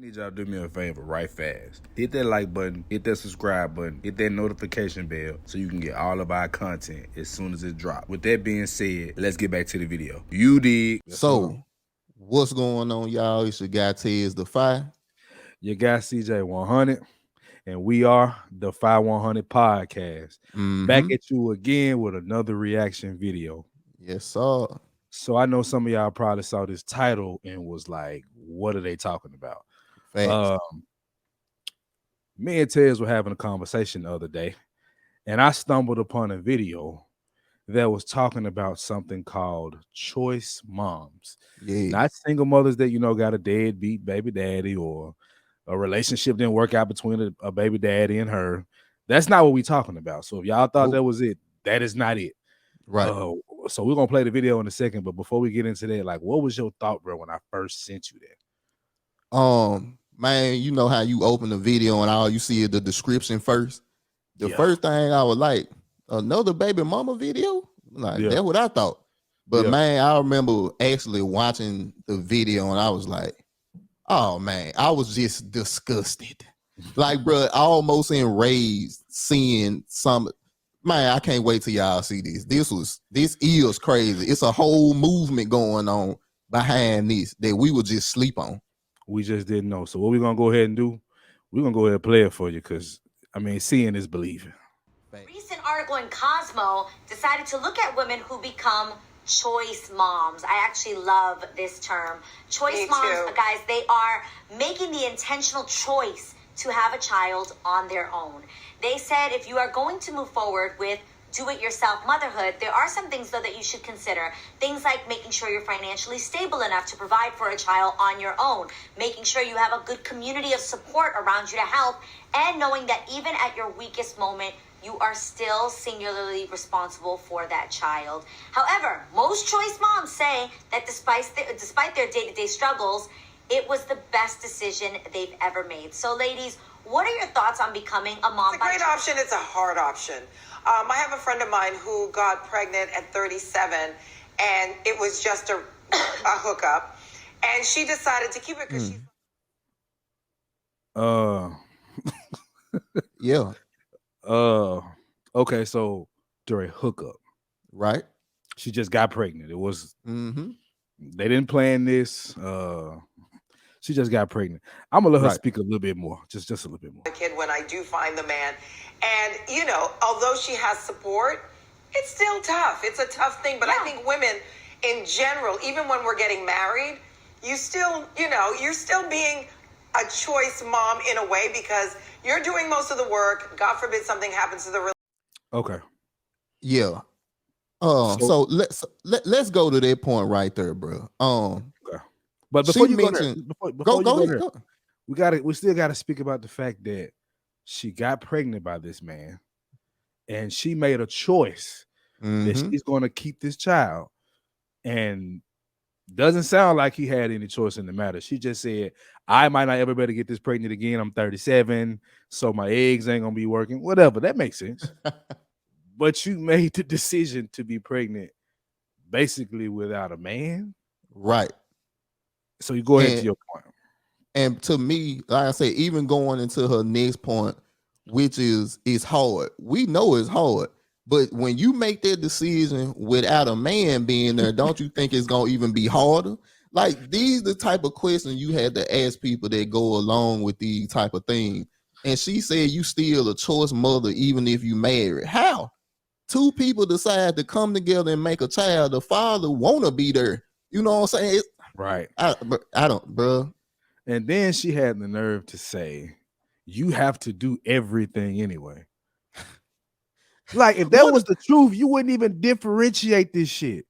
Need y'all to do me a favor right fast. Hit that like button, hit that subscribe button, hit that notification bell so you can get all of our content as soon as it drops. With that being said, let's get back to the video. You dig? So, what's going on, y'all? It's your guy Tez the Fire. Your guy CJ 100, and we are the 5100 Podcast. Back at you again with another reaction video. Yes, sir. So I know some of y'all probably saw this title and was like, what are they talking about? Facts. Me and Tez were having a conversation the other day, and I stumbled upon a video that was talking about something called choice moms. Yeah. Not single mothers that, got a deadbeat baby daddy or a relationship didn't work out between a baby daddy and her. That's not what we're talking about. So if y'all thought that was it, that is not it. Right. So we're going to play the video in a second, but before we get into that, like, what was your thought, bro, when I first sent you that? Man, you know how you open the video and all you see is the description first. The first thing I was like, another baby mama video? Like, that's what I thought. But man, I remember actually watching the video and I was like, oh man, I was just disgusted. Like, bro, almost enraged seeing some. Man, I can't wait till y'all see this. This is crazy. It's a whole movement going on behind this that we would just sleep on. We just didn't know. So what we're gonna go ahead and do, we're gonna go ahead and play it for you, because seeing is believing. Recent article in Cosmo decided to look at women who become choice moms. I actually love this term. Choice moms, guys, they are making the intentional choice to have a child on their own. They said if you are going to move forward with do-it-yourself motherhood, there are some things, though, that you should consider. Things like making sure you're financially stable enough to provide for a child on your own, making sure you have a good community of support around you to help, and knowing that even at your weakest moment, you are still singularly responsible for that child. However, most choice moms say that despite their day-to-day struggles, it was the best decision they've ever made. So, ladies, what are your thoughts on becoming a mom? It's a great option. It's a hard option. I have a friend of mine who got pregnant at 37, and it was just a hookup, and she decided to keep it because she. Yeah. Okay, so during hookup, right? She just got pregnant. It was they didn't plan this. She just got pregnant. I'm gonna let her speak a little bit more, just a little bit more. A kid when I do find the man, and although she has support, it's still tough. It's a tough thing, but I think women in general, even when we're getting married, you still, you're still being a choice mom in a way because you're doing most of the work. God forbid something happens to the relationship. Okay. Yeah. So let's go to that point right there, bro. Okay. But before you go there, we still gotta speak about the fact that she got pregnant by this man, and she made a choice that she's going to keep this child, and doesn't sound like he had any choice in the matter. She just said, I might not ever better get this pregnant again. I'm 37, so my eggs ain't gonna be working. Whatever, that makes sense. But you made the decision to be pregnant basically without a man, right? So you go ahead to your point. And to me, like I say, even going into her next point, which is hard. We know it's hard, but when you make that decision without a man being there, don't you think it's gonna even be harder? Like, these the type of questions you had to ask people that go along with these type of things. And she said you still a choice mother even if you married. How? Two people decide to come together and make a child. The father wanna be there. You know what I'm saying? Right. I don't, bro. And then she had the nerve to say, you have to do everything anyway. Like, if that was the truth, you wouldn't even differentiate this shit.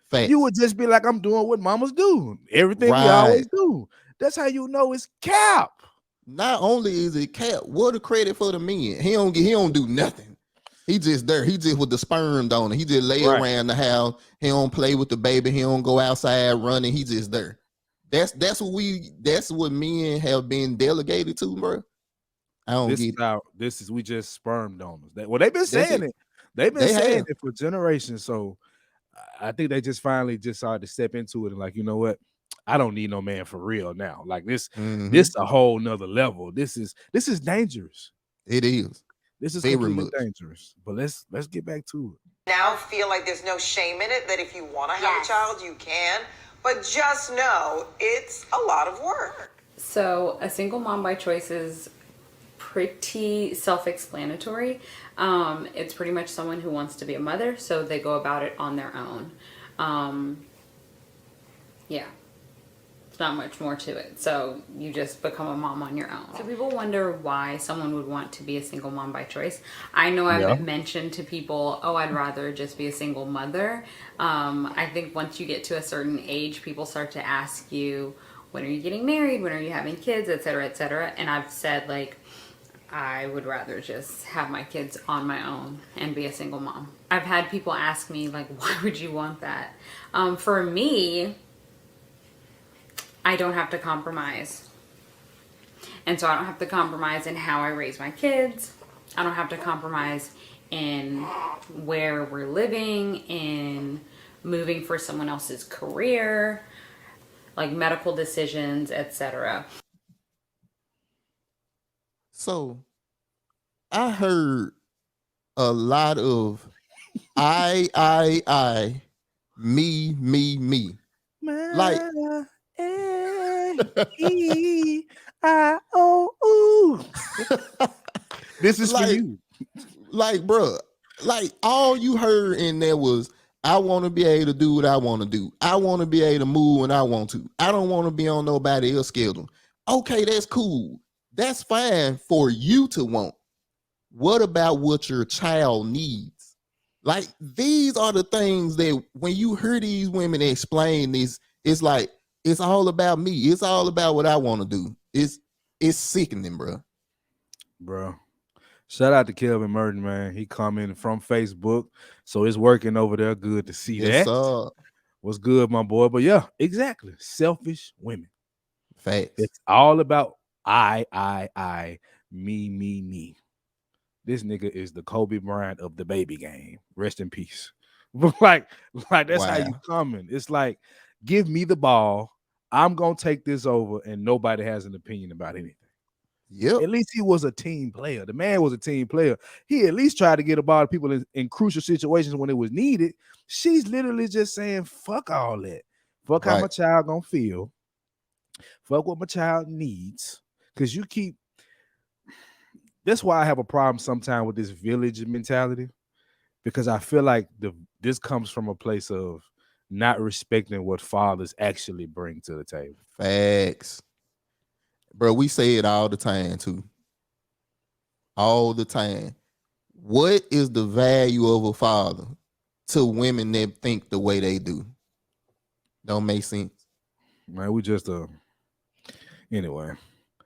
Facts. You would just be like, I'm doing what mamas do. Everything we always do. That's how you know it's cap. Not only is it cap, what a credit for the men. He don't do nothing. He just there. He just with the sperm donor. He just lay around the house. He don't play with the baby. He don't go outside running. He just there. That's what men have been delegated to, bro. I don't get it. We just sperm donors. They've been saying it. They've been saying it for generations. So I think they just finally started to step into it and like, you know what? I don't need no man for real now. Like this a whole nother level. This is dangerous. It is. This is very completely much dangerous. But let's get back to it. Now feel like there's no shame in it, that if you want to have a child, you can. But just know it's a lot of work. So a single mom by choice is pretty self-explanatory. It's pretty much someone who wants to be a mother, so they go about it on their own. Yeah. It's not much more to it. So you just become a mom on your own. So people wonder why someone would want to be a single mom by choice. I know I've mentioned to people, oh, I'd rather just be a single mother. I think once you get to a certain age, people start to ask you, when are you getting married? When are you having kids? Et cetera, et cetera. And I've said, like, I would rather just have my kids on my own and be a single mom. I've had people ask me, like, why would you want that? For me, I don't have to compromise. And so I don't have to compromise in how I raise my kids. I don't have to compromise in where we're living, in moving for someone else's career, like medical decisions, etc. So I heard a lot of I, me. Like This is like, for you. Like, bruh, like all you heard in there was, I want to be able to do what I want to do. I want to be able to move when I want to. I don't want to be on nobody else's schedule. Okay, that's cool. That's fine for you to want. What about what your child needs? Like, these are the things that when you hear these women explain this, it's like, it's all about me. It's all about what I want to do. It's sickening, bro. Shout out to Kelvin Merton, man. He commented from Facebook, so it's working over there. Good to see that. What's good, my boy? But yeah, exactly. Selfish women. Facts. It's all about I, me. This nigga is the Kobe Bryant of the baby game. Rest in peace. like that's how you coming. It's like, give me the ball. I'm gonna take this over, and nobody has an opinion about anything. Yep. At least he was a team player. The man was a team player. He at least tried to get a ball to people in crucial situations when it was needed. She's literally just saying, fuck all that. Fuck how my child gonna feel. Fuck what my child needs. Because you keep... That's why I have a problem sometimes with this village mentality. Because I feel like this comes from a place of not respecting what fathers actually bring to the table. Facts. Bro, we say it all the time too. All the time. What is the value of a father to women that think the way they do? Don't make sense. Man, we just anyway.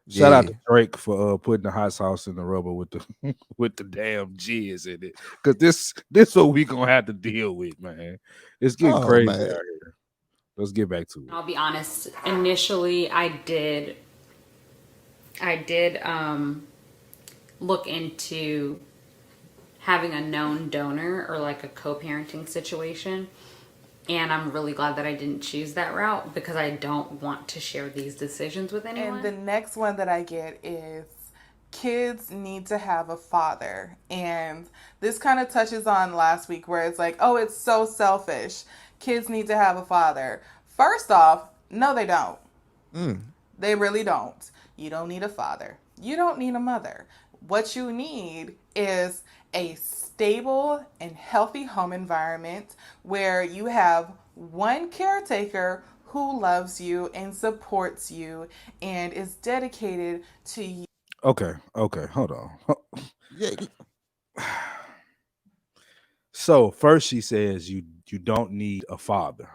Shout out to Drake for putting the hot sauce in the rubber with the with the damn jizz in it. Cause this what we gonna have to deal with, man. It's getting crazy out here. Let's get back to it. I'll be honest. Initially, I did look into having a known donor or like a co-parenting situation. And I'm really glad that I didn't choose that route because I don't want to share these decisions with anyone. And the next one that I get is kids need to have a father. And this kind of touches on last week where it's like, oh, it's so selfish. Kids need to have a father. First off, no, they don't. They really don't. You don't need a father. You don't need a mother. What you need is a stable and healthy home environment where you have one caretaker who loves you and supports you and is dedicated to you. Okay, hold on. So first she says you don't need a father.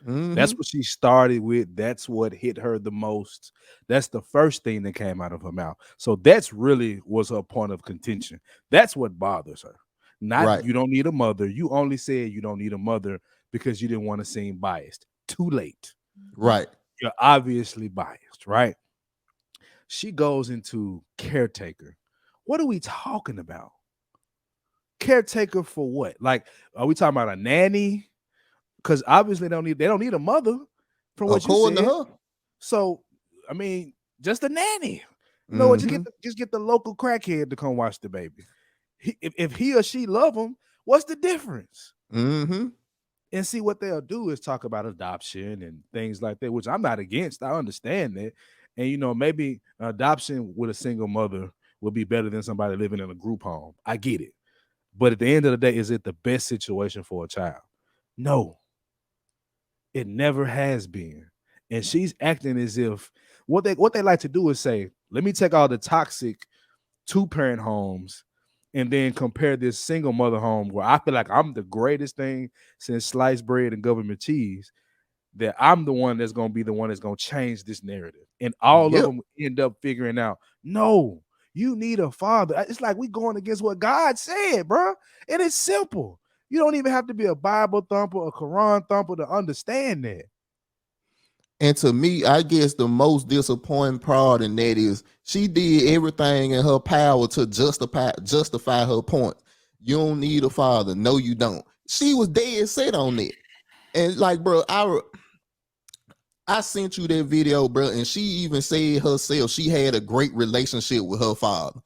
That's what she started with. That's what hit her the most. That's the first thing that came out of her mouth. So that's really was her point of contention. That's what bothers her. Not you don't need a mother. You only said you don't need a mother because you didn't want to seem biased. Too late. Right. You're obviously biased, right? She goes into caretaker. What are we talking about? Caretaker for what? Like, are we talking about a nanny? Because obviously they don't need a mother. From what you said, So, I mean, just a nanny. You know what? Just get the local crackhead to come watch the baby. If he or she love him, what's the difference? Mm-hmm. And see, what they'll do is talk about adoption and things like that, which I'm not against. I understand that. And, you know, maybe adoption with a single mother would be better than somebody living in a group home. I get it. But at the end of the day, is it the best situation for a child? No. It never has been. And she's acting as if what they like to do is say, let me take all the toxic two-parent homes and then compare this single mother home where I feel like I'm the greatest thing since sliced bread and government cheese, that I'm the one that's going to be the one that's going to change this narrative. And all of them end up figuring out, no, you need a father. It's like we going against what God said, bro. And it's simple. You don't even have to be a Bible thumper, a Quran thumper to understand that. And to me, I guess the most disappointing part in that is she did everything in her power to justify her point. You don't need a father. No, you don't. She was dead set on that. And like, bro, I sent you that video, bro, and she even said herself she had a great relationship with her father.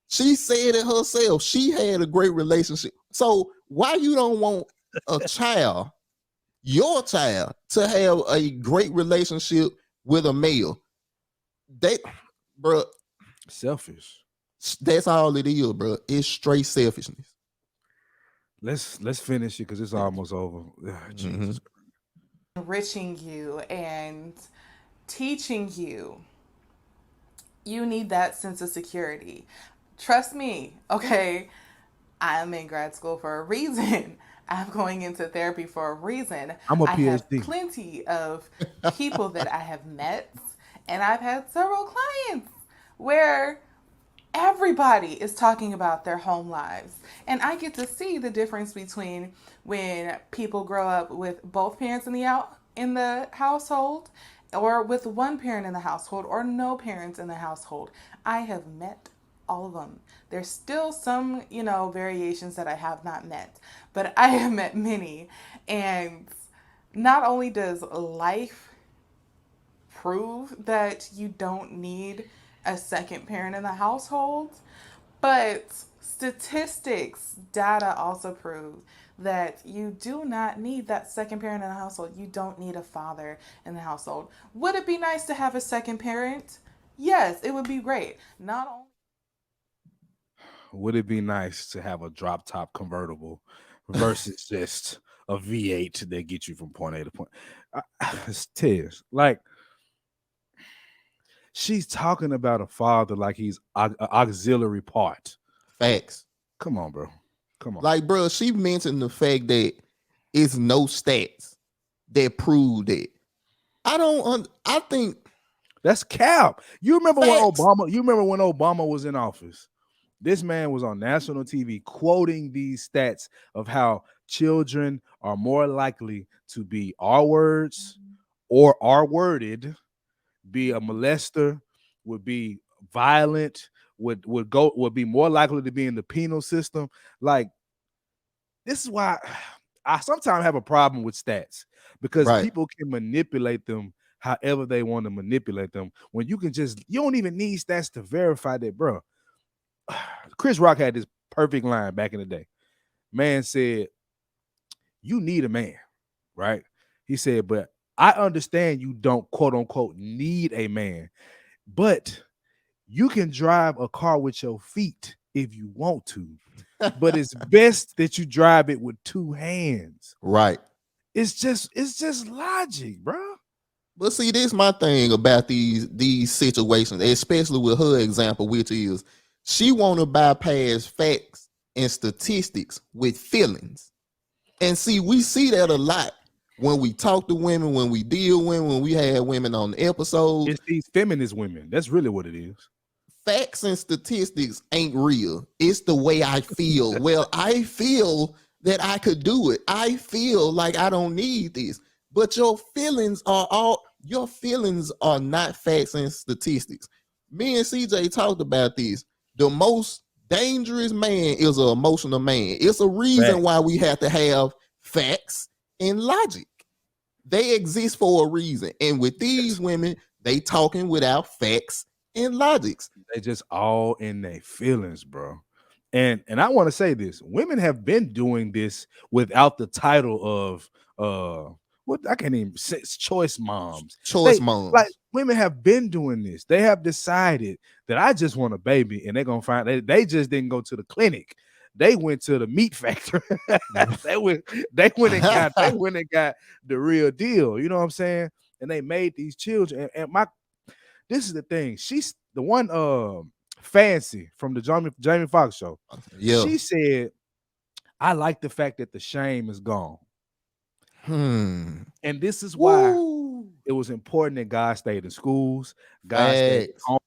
She said it herself. She had a great relationship. So why you don't want a child, your child, to have a great relationship with a male? They, bro, selfish. That's all it is, bro. It's straight selfishness. Let's finish it because it's almost over. Jesus. Enriching you and teaching you. You need that sense of security. Trust me, okay? I'm in grad school for a reason. I'm going into therapy for a reason. I'm a PhD. I have plenty of people that I have met, and I've had several clients where everybody is talking about their home lives. And I get to see the difference between when people grow up with both parents in the household, or with one parent in the household, or no parents in the household. I have met all of them. There's still some, variations that I have not met, but I have met many. And not only does life prove that you don't need a second parent in the household, but statistics, data also prove that you do not need that second parent in the household. You don't need a father in the household. Would it be nice to have a second parent? Yes, it would be great. Not only would it be nice to have a drop top convertible versus just a V8 that gets you from point A to point. It's tears. Like, she's talking about a father like he's an auxiliary part. Facts. Come on, bro. Come on. Like, bro, she mentioned the fact that it's no stats that prove that. I think that's cap. You remember when Obama was in office? This man was on national TV quoting these stats of how children are more likely to be R-words or R-worded, be a molester, would be violent, would be more likely to be in the penal system. Like, this is why I sometimes have a problem with stats, because people can manipulate them however they want to manipulate them, when you don't even need stats to verify that, bro. Chris Rock had this perfect line back in the day. Man said, you need a man, right? He said, but I understand you don't, quote unquote, need a man, but you can drive a car with your feet if you want to, but it's best that you drive it with two hands. Right. It's just logic, bro. But see, this is my thing about these situations, especially with her example, which is she want to bypass facts and statistics with feelings. And see, we see that a lot when we talk to women, when we deal with women, when we have women on the episode. It's these feminist women. That's really what it is. Facts and statistics ain't real. It's the way I feel. Well, I feel that I could do it. I feel like I don't need this. But your feelings are not facts and statistics. Me and CJ talked about this. The most dangerous man is an emotional man. It's a reason why we have to have facts and logic. They exist for a reason. And with these women, they talking without facts and logics. They just all in their feelings, bro. And I want to say this: women have been doing this without the title of what I can't even say, choice moms. Choice moms. Like women have been doing this. They have decided that I just want a baby, and they're gonna find they just didn't go to the clinic. They went to the meat factory. they went and got the real deal. You know what I'm saying? And they made these children. And this is the thing. She's the one Fancy from the Jamie Foxx show. Yeah. She said, I like the fact that the shame is gone. And this is why it was important that God stayed in schools, God stayed at home.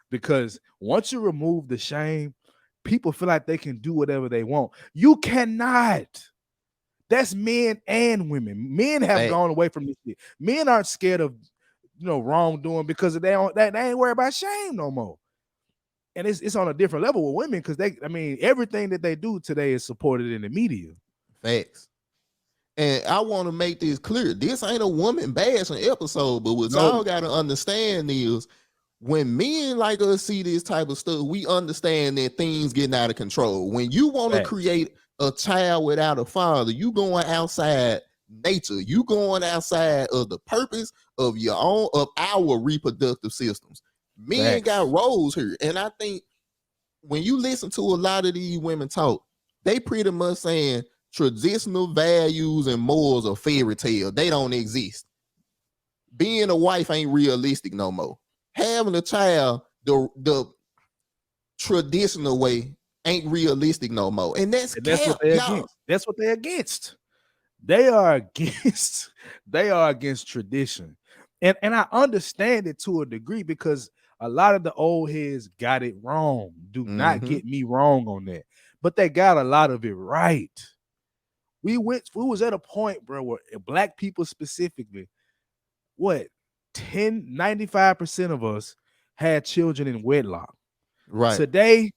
Because once you remove the shame, people feel like they can do whatever they want. You cannot. That's men and women. Men have gone away from this shit. Men aren't scared of wrongdoing because they ain't worried about shame no more. And it's on a different level with women because everything that they do today is supported in the media. Facts. And I want to make this clear. This ain't a woman bashing episode, but what y'all got to understand is when men like us see this type of stuff, we understand that things getting out of control. When you want to create a child without a father, you going outside nature. You going outside of the purpose of our reproductive systems. Men got roles here. And I think when you listen to a lot of these women talk, they pretty much saying traditional values and morals are fairy tale. They don't exist. Being a wife ain't realistic no more. Having a child the traditional way ain't realistic no more. And that's what they're against. That's what they're against. They are against tradition. And I understand it to a degree because a lot of the old heads got it wrong. Do not get me wrong on that. But they got a lot of it right. We was at a point, bro, where black people specifically, 95% of us had children in wedlock. Right. Today,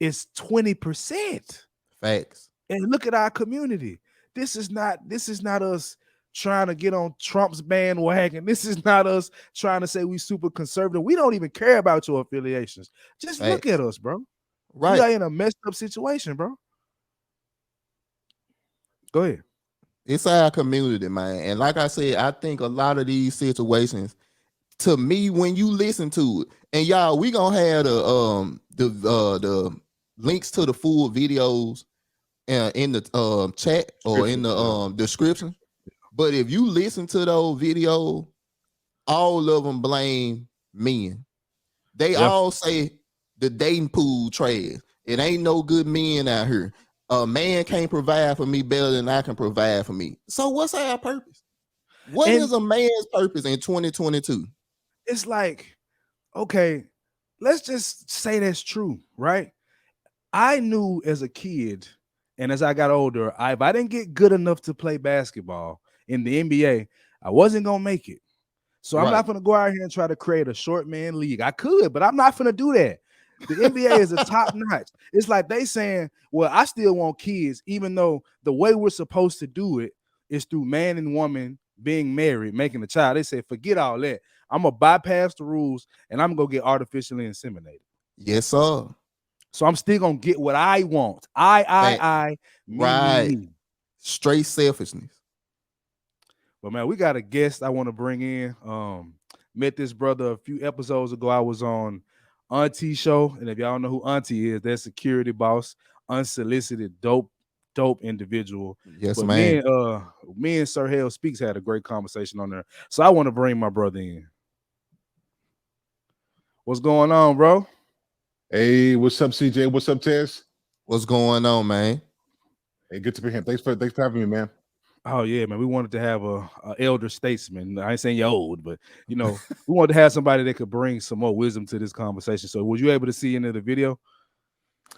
it's 20%. Facts. And look at our community. This is not us trying to get on Trump's bandwagon. This is not us trying to say we super conservative. We don't even care about your affiliations. Just look at us, bro. Right. We are in a messed up situation, bro. Go ahead. It's our community, man. And like I said, I think a lot of these situations, to me, when you listen to it, and y'all, we gonna have the links to the full videos in the chat or in the description. But if you listen to those videos, all of them blame men. They all say the dating pool trash. It ain't no good men out here. A man can't provide for me better than I can provide for me. So what's our purpose? What is a man's purpose in 2022? It's like, okay, let's just say that's true, right? I knew as a kid and as I got older, if I didn't get good enough to play basketball in the NBA, I wasn't going to make it. So I'm not going to go out here and try to create a short man league. I could, but I'm not going to do that. The NBA is a top notch. It's like they saying, well, I still want kids, even though the way we're supposed to do it is through man and woman being married, making a child. They say, forget all that. I'm going to bypass the rules and I'm going to get artificially inseminated. Yes, sir. So I'm still going to get what I want. I, me. Straight selfishness. But man, we got a guest I want to bring in. Met this brother a few episodes ago. I was on Auntie show, and if y'all know who Auntie is, that's security boss, unsolicited, dope individual. Yes, but man. Me and Sir Hale Speaks had a great conversation on there. So I want to bring my brother in. What's going on, bro? Hey, what's up, CJ? What's up, Tess? What's going on, man? Hey, good to be here. Thanks for having me, man. Oh yeah, man. We wanted to have a elder statesman. I ain't saying you're old, but we wanted to have somebody that could bring some more wisdom to this conversation. So, was you able to see any of the video?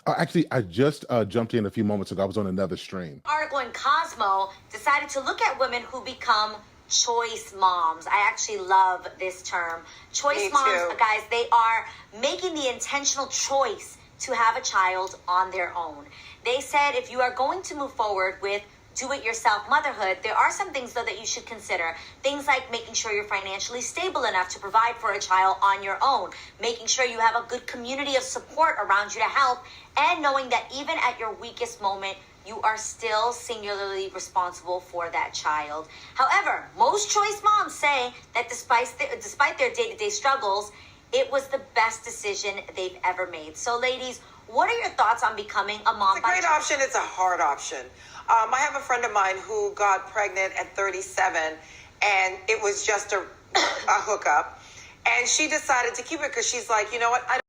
Actually, I just jumped in a few moments ago. I was on another stream. Article in Cosmo decided to look at women who become choice moms. I actually love this term. Choice moms, guys, they are making the intentional choice to have a child on their own. They said if you are going to move forward with do-it-yourself motherhood, there are some things, though, that you should consider. Things like making sure you're financially stable enough to provide for a child on your own, making sure you have a good community of support around you to help, and knowing that even at your weakest moment, you are still singularly responsible for that child. However, most choice moms say that despite their day-to-day struggles, it was the best decision they've ever made. So, ladies, what are your thoughts on becoming a mom? It's a great option. It's a hard option. I have a friend of mine who got pregnant at 37, and it was just a hookup. And she decided to keep it because she's like, you know what?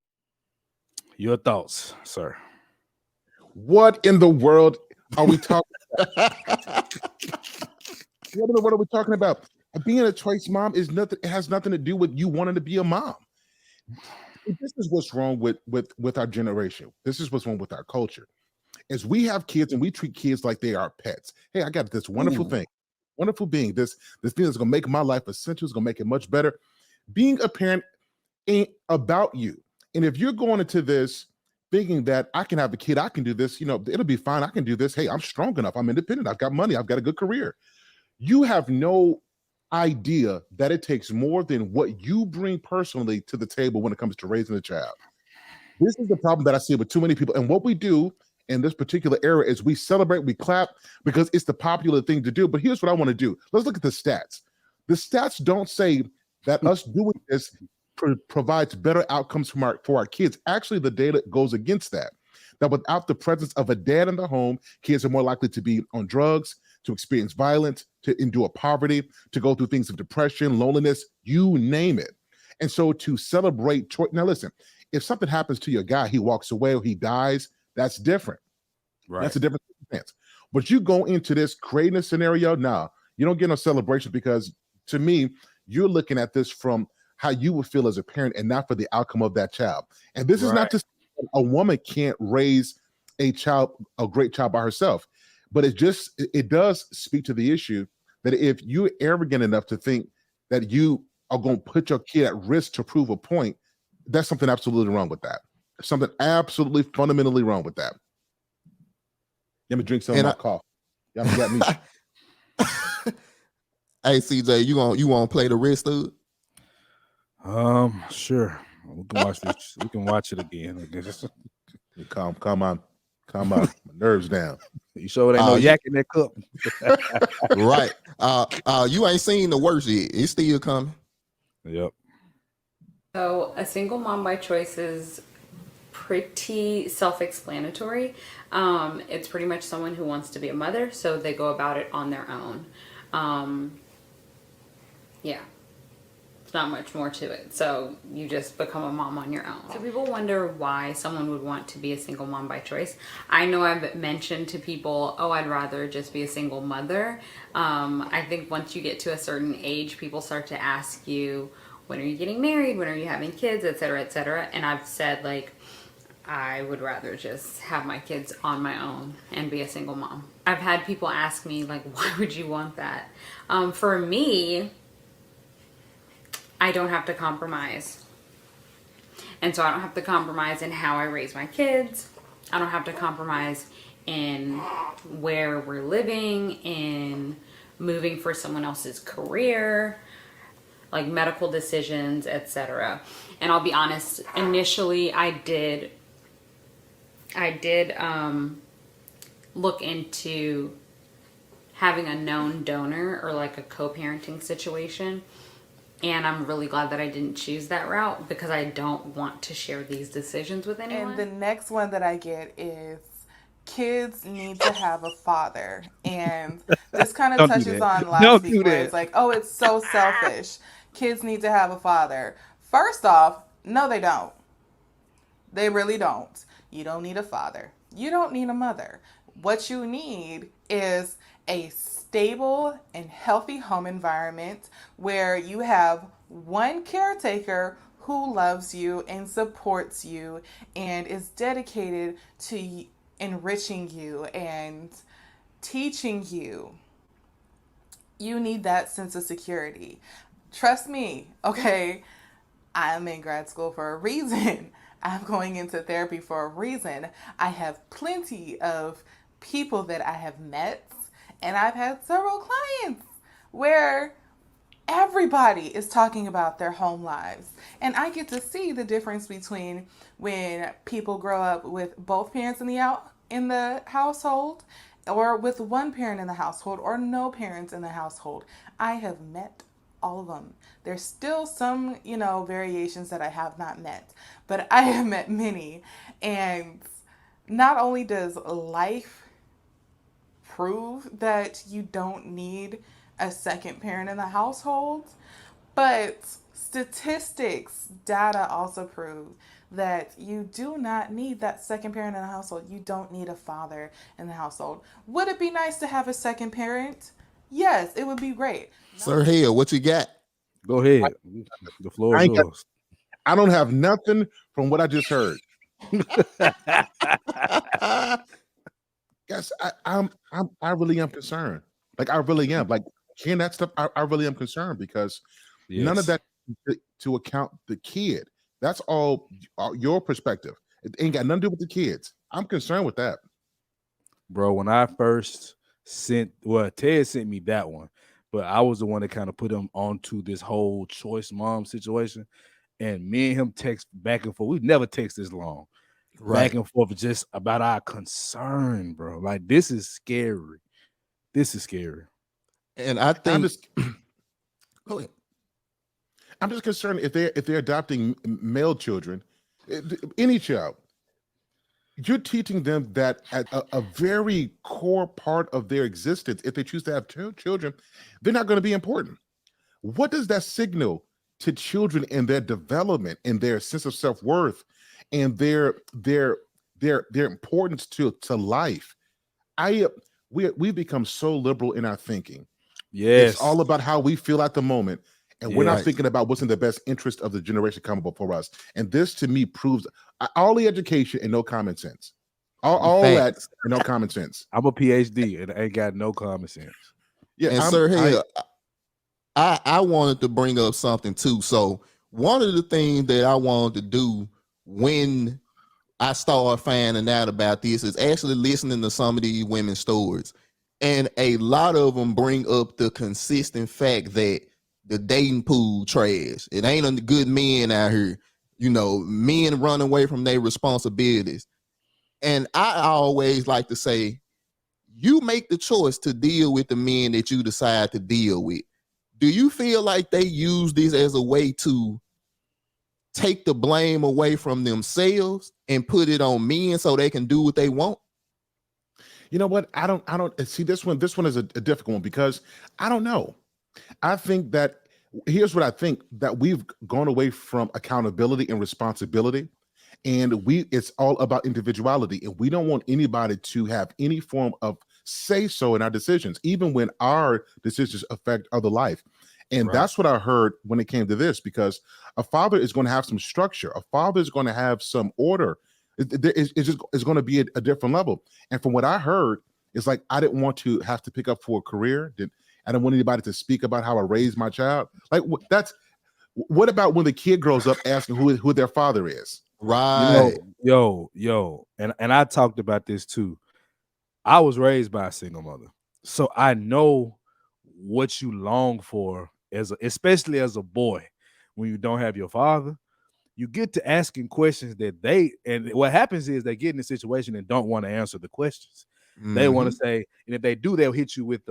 Your thoughts, sir. What in the world are we talking about? What in the world are we talking about? Being a choice mom is nothing. It has nothing to do with you wanting to be a mom. This is what's wrong with our generation. This is what's wrong with our culture. Is we have kids and we treat kids like they are pets. Hey, I got this wonderful thing, wonderful being. This thing that's gonna make my life essential. It's gonna make it much better. Being a parent ain't about you. And if you're going into this thinking that I can have a kid, I can do this, it'll be fine. I can do this. Hey, I'm strong enough. I'm independent. I've got money. I've got a good career. You have no idea that it takes more than what you bring personally to the table when it comes to raising a child. This is the problem that I see with too many people. And what we do in this particular era is we celebrate, we clap because it's the popular thing to do. But here's what I want to do. Let's look at the stats. The stats don't say that us doing this provides better outcomes for our kids. Actually, the data goes against that. That without the presence of a dad in the home, kids are more likely to be on drugs, to experience violence, to endure poverty, to go through things of depression, loneliness, you name it. And so to celebrate choice. Now, listen, if something happens to your guy, he walks away or he dies, that's different. Right. That's a different circumstance. But you go into this creating a scenario, now you don't get no celebration because to me, you're looking at this from how you would feel as a parent and not for the outcome of that child. And this is not to say a woman can't raise a great child by herself, but it does speak to the issue that if you're arrogant enough to think that you are going to put your kid at risk to prove a point, that's something absolutely wrong with that. Something absolutely fundamentally wrong with that. Let me drink some of my coffee. Y'all got me. Hey, CJ, you want to play the risk, dude? Sure. We can watch this. We can watch it again. I guess. Come on. My nerves down. You sure there ain't no yak in that cup? Right. You ain't seen the worst yet. It's still coming. Yep. So a single mom by choice is pretty self-explanatory. It's pretty much someone who wants to be a mother, so they go about it on their own. Yeah. It's not much more to it. So you just become a mom on your own. So people wonder why someone would want to be a single mom by choice. I know I've mentioned to people, I'd rather just be a single mother. I think once you get to a certain age, people start to ask you, when are you getting married? When are you having kids? Et cetera, et cetera. And I've said, I would rather just have my kids on my own and be a single mom. I've had people ask me, why would you want that? For me, I don't have to compromise. And so I don't have to compromise in how I raise my kids. I don't have to compromise in where we're living, in moving for someone else's career, medical decisions, etc. And I'll be honest, initially I did look into having a known donor or a co-parenting situation. And I'm really glad that I didn't choose that route because I don't want to share these decisions with anyone. And the next one that I get is kids need to have a father. And this kind of touches on last week where it's it's so selfish. Kids need to have a father. First off, no, they don't. They really don't. You don't need a father. You don't need a mother. What you need is a stable and healthy home environment where you have one caretaker who loves you and supports you and is dedicated to enriching you and teaching you. You need that sense of security. Trust me, okay? I'm in grad school for a reason. I'm going into therapy for a reason. I have plenty of people that I have met And I've had several clients where everybody is talking about their home lives. And I get to see the difference between when people grow up with both parents in the household, or with one parent in the household, or no parents in the household. I have met all of them. There's still some, variations that I have not met, but I have met many. And not only does life prove that you don't need a second parent in the household, but statistics, data also prove that you do not need that second parent in the household. You don't need a father in the household. Would it be nice to have a second parent? Yes, it would be great. Sir Hale, what you got? Go ahead. The floor is yours. I don't have nothing from what I just heard. Yes, I really am concerned. Like, I really am. Like, hearing that stuff, I really am concerned, because none of that to account the kid. That's all your perspective. It ain't got nothing to do with the kids. I'm concerned with that. Bro, when I first Ted sent me that one, but I was the one that kind of put him onto this whole choice mom situation. And me and him text back and forth. We never text this long. Right. Back and forth just about our concern, bro. Like, this is scary. This is scary. And I think go ahead. I'm just concerned if they're adopting male children, any child, you're teaching them that at a very core part of their existence, if they choose to have children, they're not going to be important. What does that signal to children in their development, in their sense of self-worth, and their importance to life? We've become so liberal in our thinking. Yes, it's all about how we feel at the moment, and we're not thinking about what's in the best interest of the generation coming before us. And this, to me, proves all the education and no common sense. All that and no common sense. I'm a PhD and I ain't got no common sense. Yeah, and Sir Hill, I wanted to bring up something too. So one of the things that I wanted to do when I started finding out about this is actually listening to some of these women's stories. And a lot of them bring up the consistent fact that the dating pool trash. It ain't any good men out here. Men run away from their responsibilities. And I always like to say, you make the choice to deal with the men that you decide to deal with. Do you feel like they use this as a way to take the blame away from themselves and put it on men so they can do what they want? You know what? I don't see this one. This one is a difficult one, because I don't know. I think that here's what I think, that we've gone away from accountability and responsibility, and it's all about individuality, and we don't want anybody to have any form of say so in our decisions, even when our decisions affect other life. And that's what I heard when it came to this, because a father is going to have some structure. A father is going to have some order. It's going to be a different level. And from what I heard, it's like, I didn't want to have to pick up for a career. I don't want anybody to speak about how I raised my child. Like, what about when the kid grows up asking who their father is? Right. Yo. And I talked about this too. I was raised by a single mother, so I know what you long for, especially as a boy, when you don't have your father. You get to asking questions and what happens is they get in a situation and don't want to answer the questions. Mm-hmm. They want to say, and if they do, they'll hit you with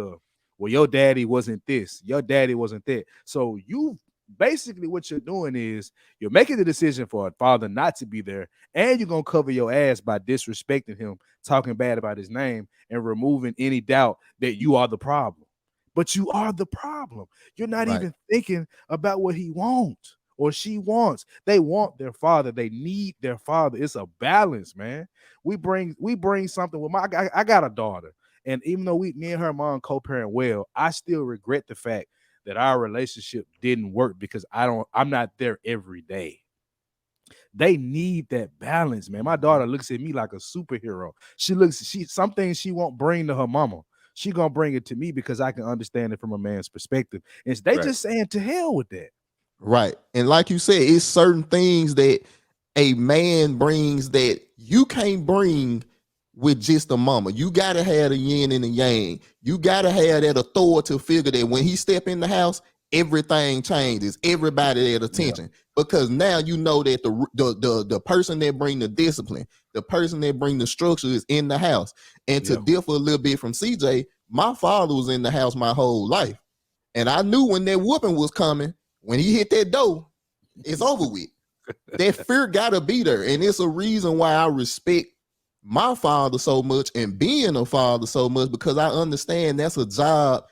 well, your daddy wasn't this, your daddy wasn't that. So you basically, what you're doing is you're making the decision for a father not to be there, and you're gonna cover your ass by disrespecting him, talking bad about his name, and removing any doubt that you are the problem. But you are the problem. You're not even thinking about what he wants or she wants. They want their father. They need their father. It's a balance, man. We bring something with I got a daughter, and even though me and her mom co-parent well, I still regret the fact that our relationship didn't work, because I'm not there every day. They need that balance, man. My daughter looks at me like a superhero. Some things she won't bring to her mama. She gonna bring it to me because I can understand it from a man's perspective. And they just saying, to hell with that. Right. And like you said, it's certain things that a man brings that you can't bring with just a mama. You gotta have the yin and the yang. You gotta have that authority figure that when he step in the house, everything changes. Everybody at attention, because now you know that the person that bring the discipline, the person that bring the structure is in the house. And to differ a little bit from CJ, my father was in the house my whole life, and I knew when that whooping was coming. When he hit that door, it's over with. That fear gotta be there, and it's a reason why I respect my father so much and being a father so much, because I understand that's a job.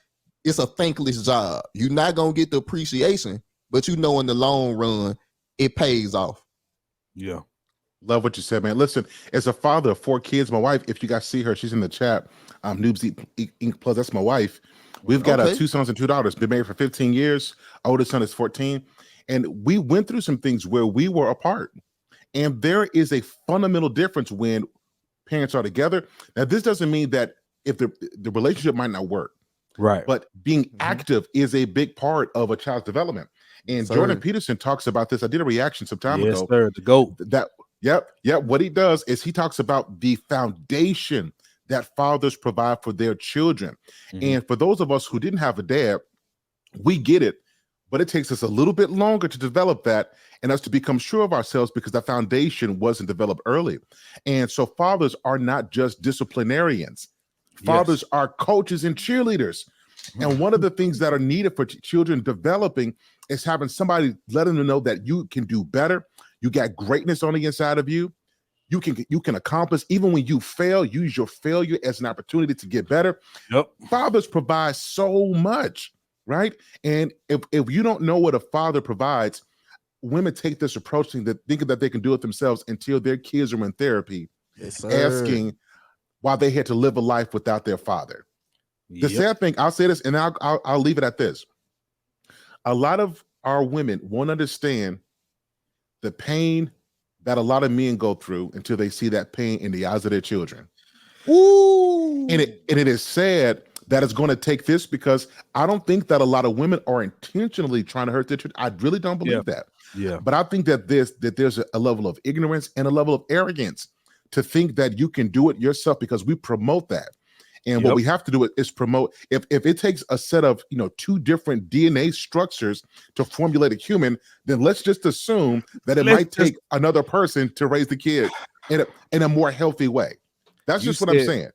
It's a thankless job. You're not gonna get the appreciation, but you know in the long run it pays off. Yeah, love what you said, man. Listen, as a father of 4 kids, my wife, if you guys see her, she's in the chat. Noobs Ink Plus, that's my wife. We've got 2 sons and 2 daughters. Been married for 15 years. Oldest son is 14, and we went through some things where we were apart. And there is a fundamental difference when parents are together. Now, this doesn't mean that if the relationship might not work, right? But being active is a big part of a child's development. And Jordan Peterson talks about this. I did a reaction some time ago. Sir, the GOAT. Yep. What he does is he talks about the foundation that fathers provide for their children. And for those of us who didn't have a dad, we get it. But it takes us a little bit longer to develop that and us to become sure of ourselves because that foundation wasn't developed early. And so fathers are not just disciplinarians. Fathers are coaches and cheerleaders. And one of the things that are needed for children developing is having somebody letting them know that you can do better. You got greatness on the inside of you. You can accomplish even when you fail. Use your failure as an opportunity to get better. Fathers provide so much. Right. And if you don't know what a father provides, women take this approach thinking that they can do it themselves until their kids are in therapy, asking why they had to live a life without their father. The sad thing, I'll say this, and I'll leave it at this. A lot of our women won't understand the pain that a lot of men go through until they see that pain in the eyes of their children. Ooh. And it is sad that it's going to take this, because I don't think that a lot of women are intentionally trying to hurt their children. I really don't believe that. Yeah. But I think that there's a level of ignorance and a level of arrogance to think that you can do it yourself, because we promote that. And what we have to do is promote, if it takes a set of 2 different DNA structures to formulate a human, then let's just assume that it might take another person to raise the kid in a more healthy way. That's just what I'm saying.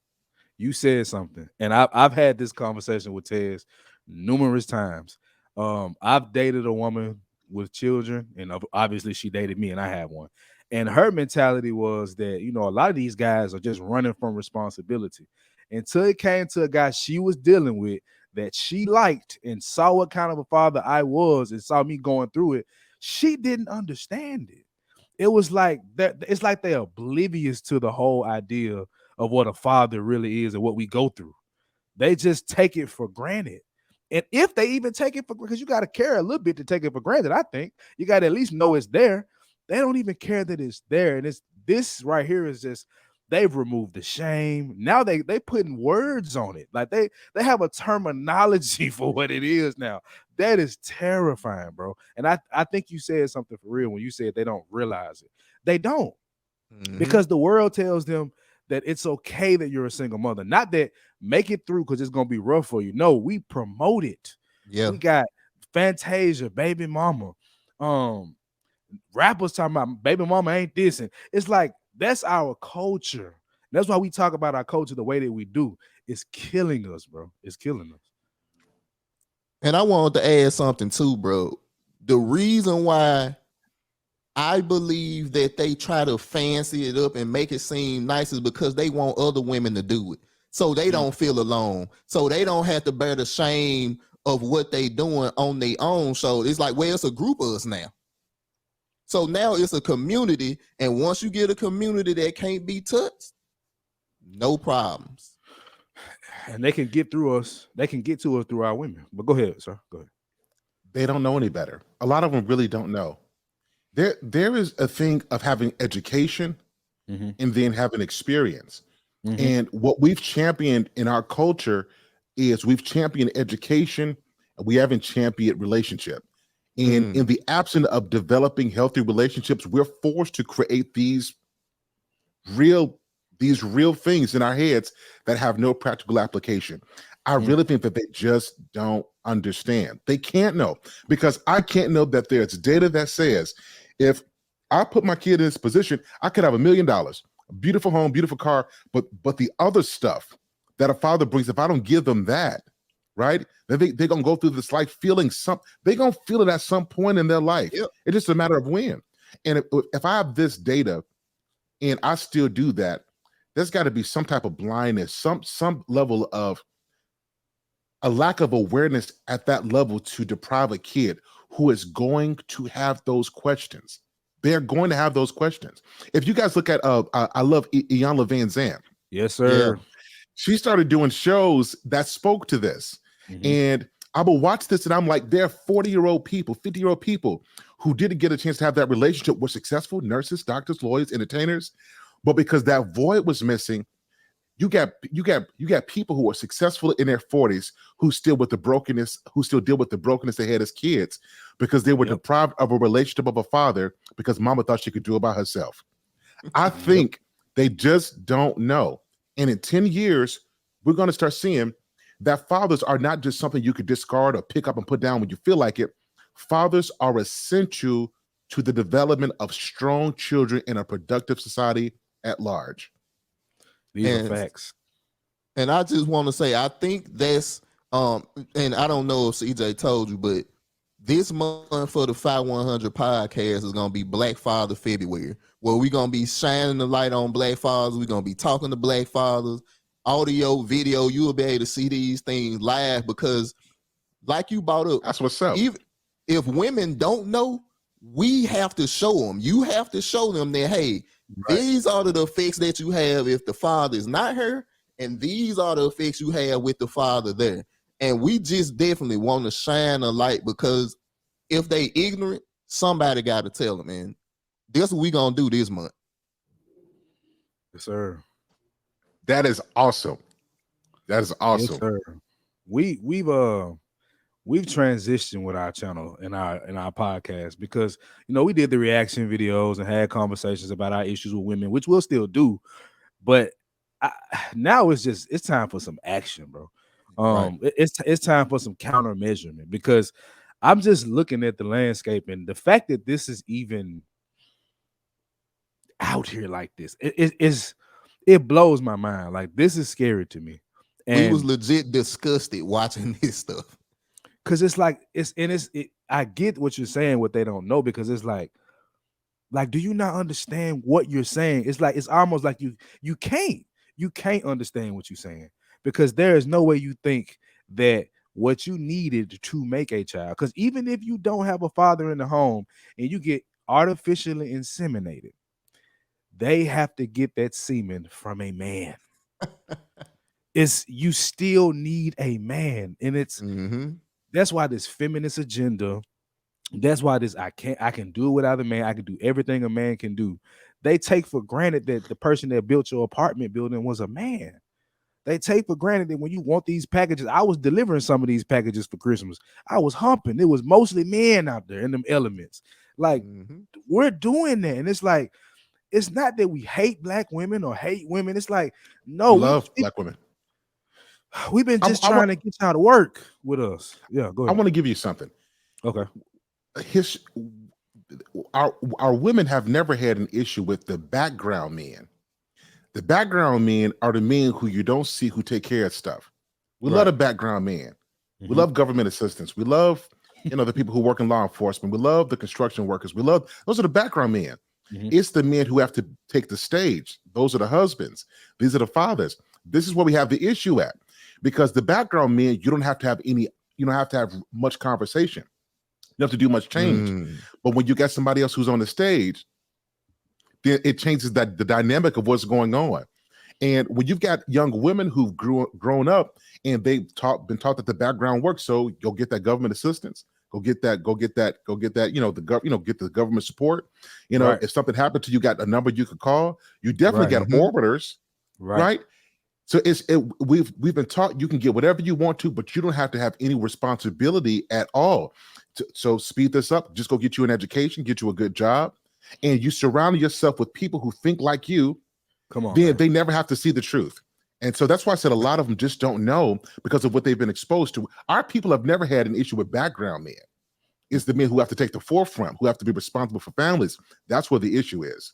You said something, and I've had this conversation with Tez numerous times. I've dated a woman with children, and obviously she dated me, and I had one. And her mentality was that, a lot of these guys are just running from responsibility. Until it came to a guy she was dealing with that she liked and saw what kind of a father I was and saw me going through it, she didn't understand it. It was like that. It's like they're oblivious to the whole idea of what a father really is and what we go through. They just take it for granted. And if they even take it for granted, because you got to care a little bit to take it for granted, I think you got to at least know it's there. They don't even care that it's there. And this right here is just, they've removed the shame. Now they putting words on it. Like they have a terminology for what it is now. That is terrifying, bro. And I think you said something for real when you said they don't realize it. They don't. Because the world tells them that it's okay that you're a single mother. Not that make it through because it's going to be rough for you. No, we promote it. Yeah. We got Fantasia, baby mama. Rappers talking about baby mama ain't this. And it's like, that's our culture. That's why we talk about our culture the way that we do. It's killing us, bro. It's killing us. And I wanted to add something too, bro. The reason why I believe that they try to fancy it up and make it seem nice is because they want other women to do it. So they don't feel alone. So they don't have to bear the shame of what they doing on their own. So it's like, well, it's a group of us now. So now it's a community. And once you get a community that can't be touched, no problems. And they can get through us. They can get to us through our women. But go ahead, sir. Go ahead. They don't know any better. A lot of them really don't know. There is a thing of having education and then having experience. And what we've championed in our culture is we've championed education and we haven't championed relationship. And in the absence of developing healthy relationships, we're forced to create these real these real things in our heads that have no practical application. I really think that they just don't understand. They can't know, because I can't know that there's data that says if I put my kid in this position, I could have $1 million, a beautiful home, beautiful car, but the other stuff that a father brings, if I don't give them that, right, they're gonna go through this life feeling they're gonna feel it at some point in their life. Yep. It's just a matter of when. And if I have this data and I still do that, there's got to be some type of blindness, some level of a lack of awareness at that level to deprive a kid who is going to have those questions. They're going to have those questions. If you guys look at, I love Iyanla Vanzant. Yes, sir. Yeah. She started doing shows that spoke to this. And I will watch this and I'm like, there are 40-year-old people, 50-year-old people who didn't get a chance to have that relationship with successful nurses, doctors, lawyers, entertainers. But because that void was missing, you got people who are successful in their 40s who still with the brokenness, who still deal with the brokenness they had as kids because they were deprived of a relationship of a father because mama thought she could do it by herself. I think they just don't know. And in 10 years, we're going to start seeing that fathers are not just something you could discard or pick up and put down when you feel like it. Fathers are essential to the development of strong children in a productive society at large. These are facts. And I just want to say, I think that's, and I don't know if CJ told you, but this month for the 5100 podcast is going to be Black Father February, where we're going to be shining the light on Black fathers. We're going to be talking to Black fathers, audio, video. You will be able to see these things live because, like you brought up, that's what's up. Even if women don't know, we have to show them. You have to show them that, hey, these are the effects that you have if the father is not here, and these are the effects you have with the father there. And we just definitely want to shine a light because if they ignorant, somebody got to tell them, man. That's what we gonna do this month. Yes, sir. That is awesome. That is awesome. Yes, sir. We've transitioned with our channel and our podcast because we did the reaction videos and had conversations about our issues with women, which we'll still do, but now it's time for some action, bro. It's time for some countermeasurement because I'm just looking at the landscape and the fact that this is even out here like this, it blows my mind. Like, this is scary to me. And we was legit disgusted watching this stuff. Cause it's like I get what you're saying, what they don't know, because it's like, do you not understand what you're saying? It's like, it's almost like you can't understand what you're saying because there is no way you think that what you needed to make a child. Because even if you don't have a father in the home and you get artificially inseminated, they have to get that semen from a man. You still need a man, and it's. That's why this feminist agenda, that's why this I can do it without a man. I can do everything a man can do. They take for granted that the person that built your apartment building was a man. They take for granted that when you want these packages, I was delivering some of these packages for Christmas. I was humping. It was mostly men out there in them elements. Like, we're doing that. And it's like, it's not that we hate black women or hate women. It's like, no, we love black women. We've been just trying to get y'all to work with us. Yeah, go ahead. I want to give you something. Okay. Our women have never had an issue with the background men. The background men are the men who you don't see who take care of stuff. We love the background men. We love government assistants. We love, the people who work in law enforcement. We love the construction workers. Those are the background men. It's the men who have to take the stage. Those are the husbands. These are the fathers. This is where we have the issue at. Because the background men, you don't have to have much conversation. You have to do much change. But when you got somebody else who's on the stage, then it changes the dynamic of what's going on. And when you've got young women who've grown up and they've been taught that the background works, so you'll get that government assistance, get the government support. If something happened to you, got a number you could call. You definitely got orbiters, right? So we've been taught you can get whatever you want to, but you don't have to have any responsibility at all. So speed this up. Just go get you an education, get you a good job, and you surround yourself with people who think like you, Come on, then they never have to see the truth. And so that's why I said a lot of them just don't know because of what they've been exposed to. Our people have never had an issue with background men. It's the men who have to take the forefront, who have to be responsible for families. That's where the issue is.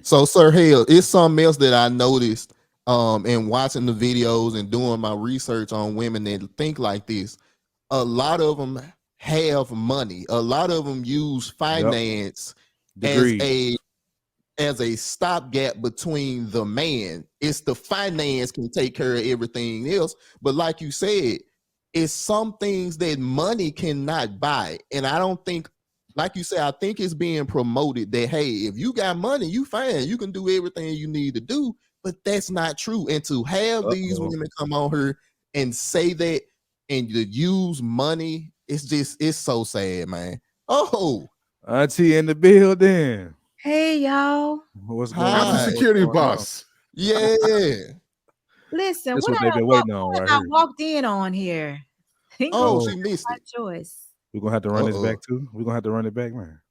So, Sir Hale, it's something else that I noticed in watching the videos and doing my research on women that think like this. A lot of them have money. A lot of them use finance as a stopgap between the man. It's the finance can take care of everything else. But like you said, it's some things that money cannot buy. And I don't think, like you said, I think it's being promoted that, hey, if you got money, you fine. You can do everything you need to do. But that's not true. And to have these women come on here and say that and to use money, it's so sad, man. Oh, Auntie in the building. Hey, y'all. What's going I'm on? the security boss. Yeah. Listen, That's what what they've been waiting on right I here. walked in on here. She missed it. Choice. We're going to have to run this back too. We're going to have to run it back, man.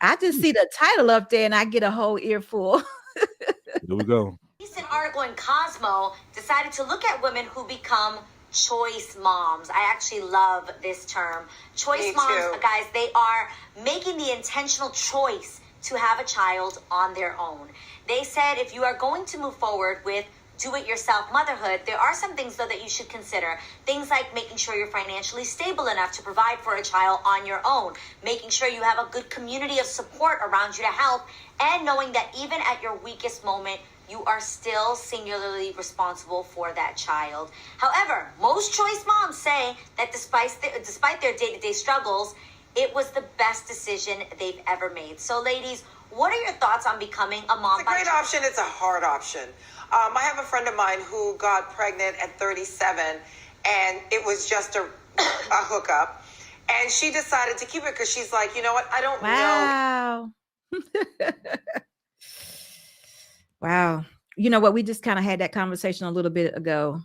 I just see the title up there and I get a whole earful. Here we go. A recent article in Cosmo decided to look at women who become choice moms. I actually love this term. Choice moms, guys, they are making the intentional choice to have a child on their own. They said if you are going to move forward with do-it-yourself motherhood, there are some things, though, that you should consider. Things like making sure you're financially stable enough to provide for a child on your own, making sure you have a good community of support around you to help, and knowing that even at your weakest moment, you are still singularly responsible for that child. However, most choice moms say that despite their day-to-day struggles, it was the best decision they've ever made. So, ladies, what are your thoughts on becoming a mom? It's a great option. It's a hard option. I have a friend of mine who got pregnant at 37, and it was just a hookup. And she decided to keep it because she's like, you know what? I don't know. Wow. You know what? We just kind of had that conversation a little bit ago.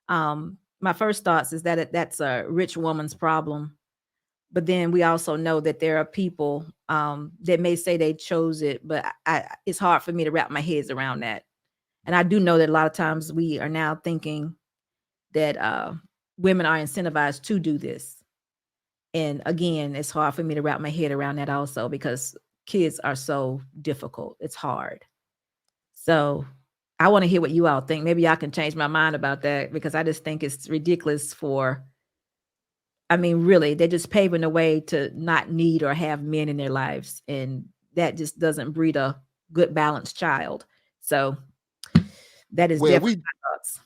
My first thoughts is that that's a rich woman's problem. But then we also know that there are people that may say they chose it, but it's hard for me to wrap my heads around that. And I do know that a lot of times we are now thinking that women are incentivized to do this. And again, it's hard for me to wrap my head around that also because kids are so difficult. It's hard. So I want to hear what you all think. Maybe y'all can change my mind about that because I just think it's ridiculous really, they're just paving the way to not need or have men in their lives. And that just doesn't breed a good balanced child. So that is definitely my thoughts.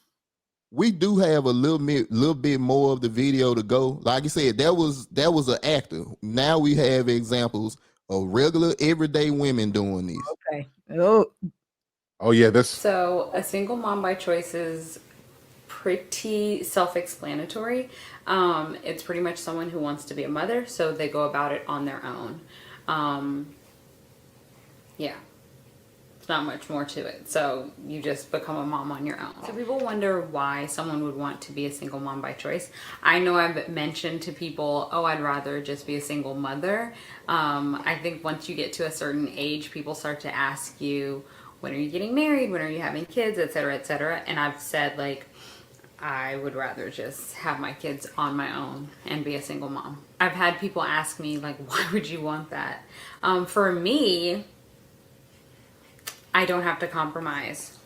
We do have a little bit more of the video to go. Like I said, that was an actor. Now we have examples of regular everyday women doing this. Okay. Oh yeah, So a single mom by choice is pretty self-explanatory. It's pretty much someone who wants to be a mother, so they go about it on their own. Yeah. It's not much more to it. So you just become a mom on your own. So people wonder why someone would want to be a single mom by choice. I know I've mentioned to people, oh, I'd rather just be a single mother. I think once you get to a certain age, people start to ask you, when are you getting married? When are you having kids? Et cetera, et cetera. And I've said, like, I would rather just have my kids on my own and be a single mom. I've had people ask me, like, why would you want that? For me, I don't have to compromise.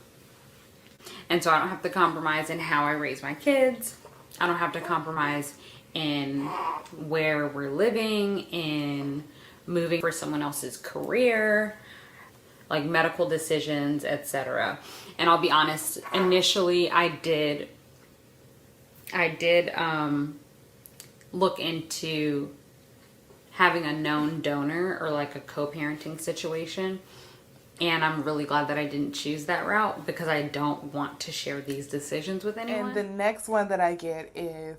And so I don't have to compromise in how I raise my kids. I don't have to compromise in where we're living, in moving for someone else's career, like medical decisions, etc. And I'll be honest, initially I did look into having a known donor or like a co-parenting situation. And I'm really glad that I didn't choose that route because I don't want to share these decisions with anyone. And the next one that I get is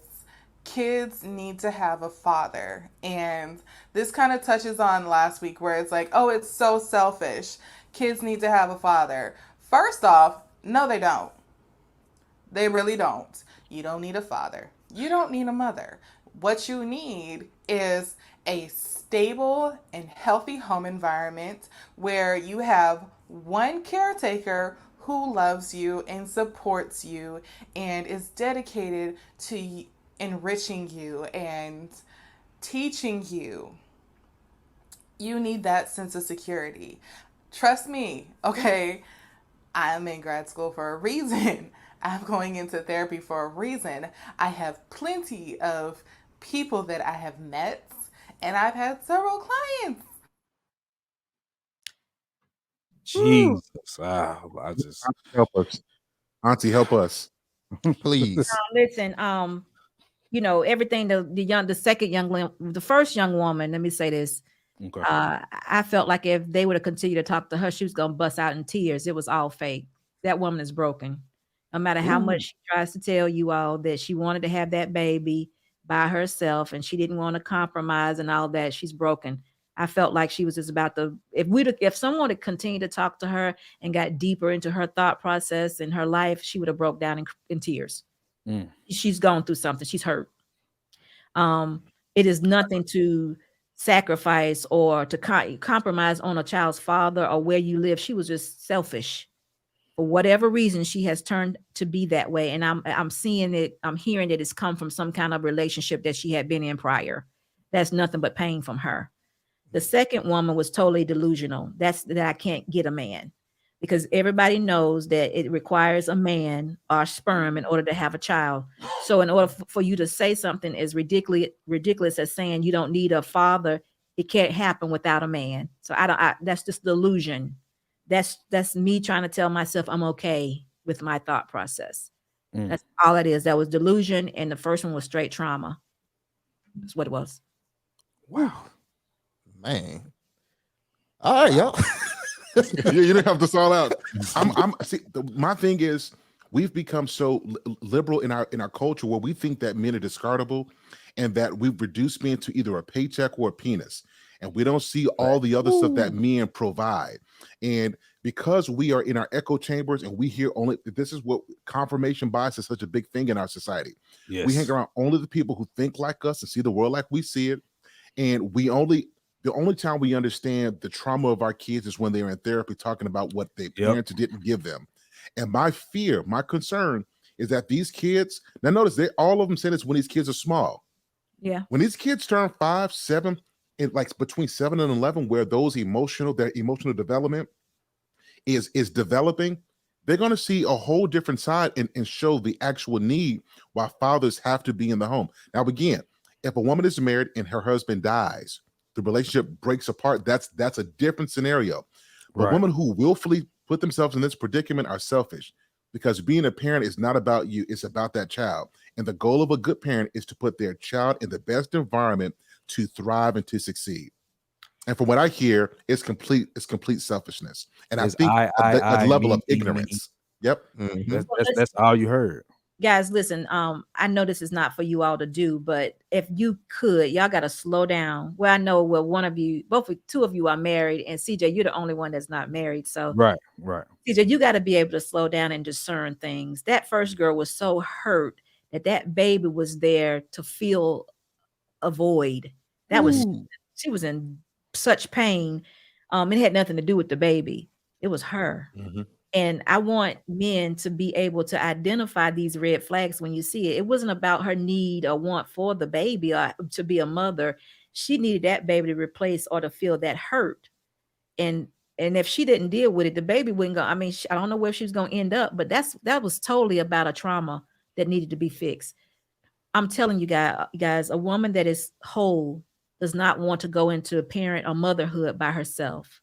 kids need to have a father. And this kind of touches on last week where it's like, oh, it's so selfish. Kids need to have a father. First off, no, they don't. They really don't. You don't need a father. You don't need a mother. What you need is a stable and healthy home environment where you have one caretaker who loves you and supports you and is dedicated to enriching you and teaching you. You need that sense of security. Trust me, okay? I'm in grad school for a reason. I'm going into therapy for a reason. I have plenty of people that I have met, and I've had several clients. Jesus. I just help us. Auntie, help us. Please. Listen, everything the first young woman, let me say this. Okay. I felt like if they would have continued to talk to her, she was gonna bust out in tears. It was all fake. That woman is broken. No matter how much she tries to tell you all that she wanted to have that baby by herself and she didn't want to compromise and all that, she's broken. I felt like she was just about to, if someone had continued to talk to her and got deeper into her thought process and her life, she would have broke down in tears. She's gone through something. She's hurt. It is nothing to sacrifice or to compromise on a child's father or where you live. She was just selfish. For whatever reason, she has turned to be that way. And I'm seeing it, I'm hearing that it's come from some kind of relationship that she had been in prior. That's nothing but pain from her. The second woman was totally delusional. That I can't get a man, because everybody knows that it requires a man or sperm in order to have a child. So in order for you to say something as ridiculous as saying you don't need a father, it can't happen without a man. So that's just delusion. That's me trying to tell myself I'm okay with my thought process. That's all it is. That was delusion, and the first one was straight trauma. That's what it was. Wow. Man. All right, y'all. You didn't have to stall out. My thing is, we've become so liberal in our culture where we think that men are discardable and that we've reduced men to either a paycheck or a penis. And we don't see all the other stuff that men provide. And because we are in our echo chambers and we hear only, this is what confirmation bias is such a big thing in our society. Yes. We hang around only the people who think like us and see the world like we see it. And the only time we understand the trauma of our kids is when they're in therapy talking about what their parents didn't give them. And my concern is that these kids, now notice all of them said it's when these kids are small. Yeah. When these kids turn 5, 7, and like between 7 and 11, where their emotional development is developing, they're going to see a whole different side and show the actual need why fathers have to be in the home. Now, again, if a woman is married and her husband dies, the relationship breaks apart, that's a different scenario. But women who willfully put themselves in this predicament are selfish, because being a parent is not about you, it's about that child. And the goal of a good parent is to put their child in the best environment to thrive and to succeed. And from what I hear, it's complete selfishness. And I think a level of ignorance. Yep. Mm-hmm. That's all you heard. Guys, listen, I know this is not for you all to do, but if you could, y'all got to slow down. Well, I know two of you are married, and CJ, you're the only one that's not married. So right. CJ, you got to be able to slow down and discern things. That first girl was so hurt that baby was there to fill a void. She was in such pain. It had nothing to do with the baby. It was her. Mm-hmm. And I want men to be able to identify these red flags when you see it. It wasn't about her need or want for the baby or to be a mother. She needed that baby to replace or to feel that hurt. And if she didn't deal with it, the baby wouldn't go. I mean, I don't know where she was going to end up, but that was totally about a trauma that needed to be fixed. I'm telling you guys, a woman that is whole does not want to go into parent or motherhood by herself.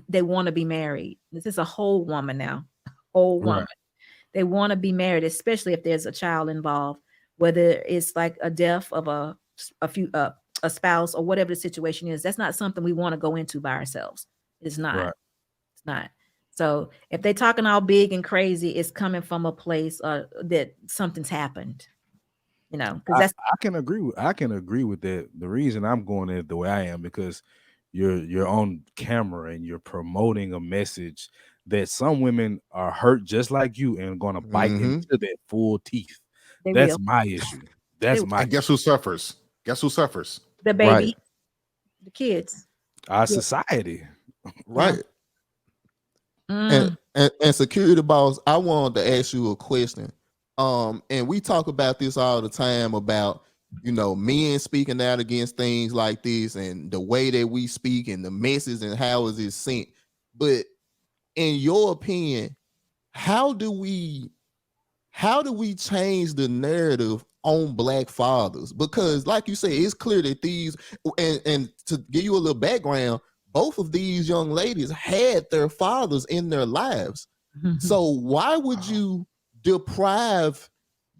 They want to be married. This is a whole woman now, whole woman. Right. They want to be married, especially if there's a child involved, whether it's like a death of a spouse or whatever the situation is. That's not something we want to go into by ourselves. It's not. Right. It's not. So if they're talking all big and crazy, it's coming from a place that something's happened. You know, because I can agree with that. The reason I'm going it the way I am, because you're on camera and you're promoting a message that some women are hurt just like you and going to bite into that full teeth. That's my issue. And guess who suffers? The baby, right. The kids, our society. Right. And And security boss, I wanted to ask you a question. And we talk about this all the time about, men speaking out against things like this and the way that we speak and the message and how is it sent. But in your opinion, how do we change the narrative on Black fathers? Because like you say, it's clear that these, and to give you a little background, both of these young ladies had their fathers in their lives. So why would you deprive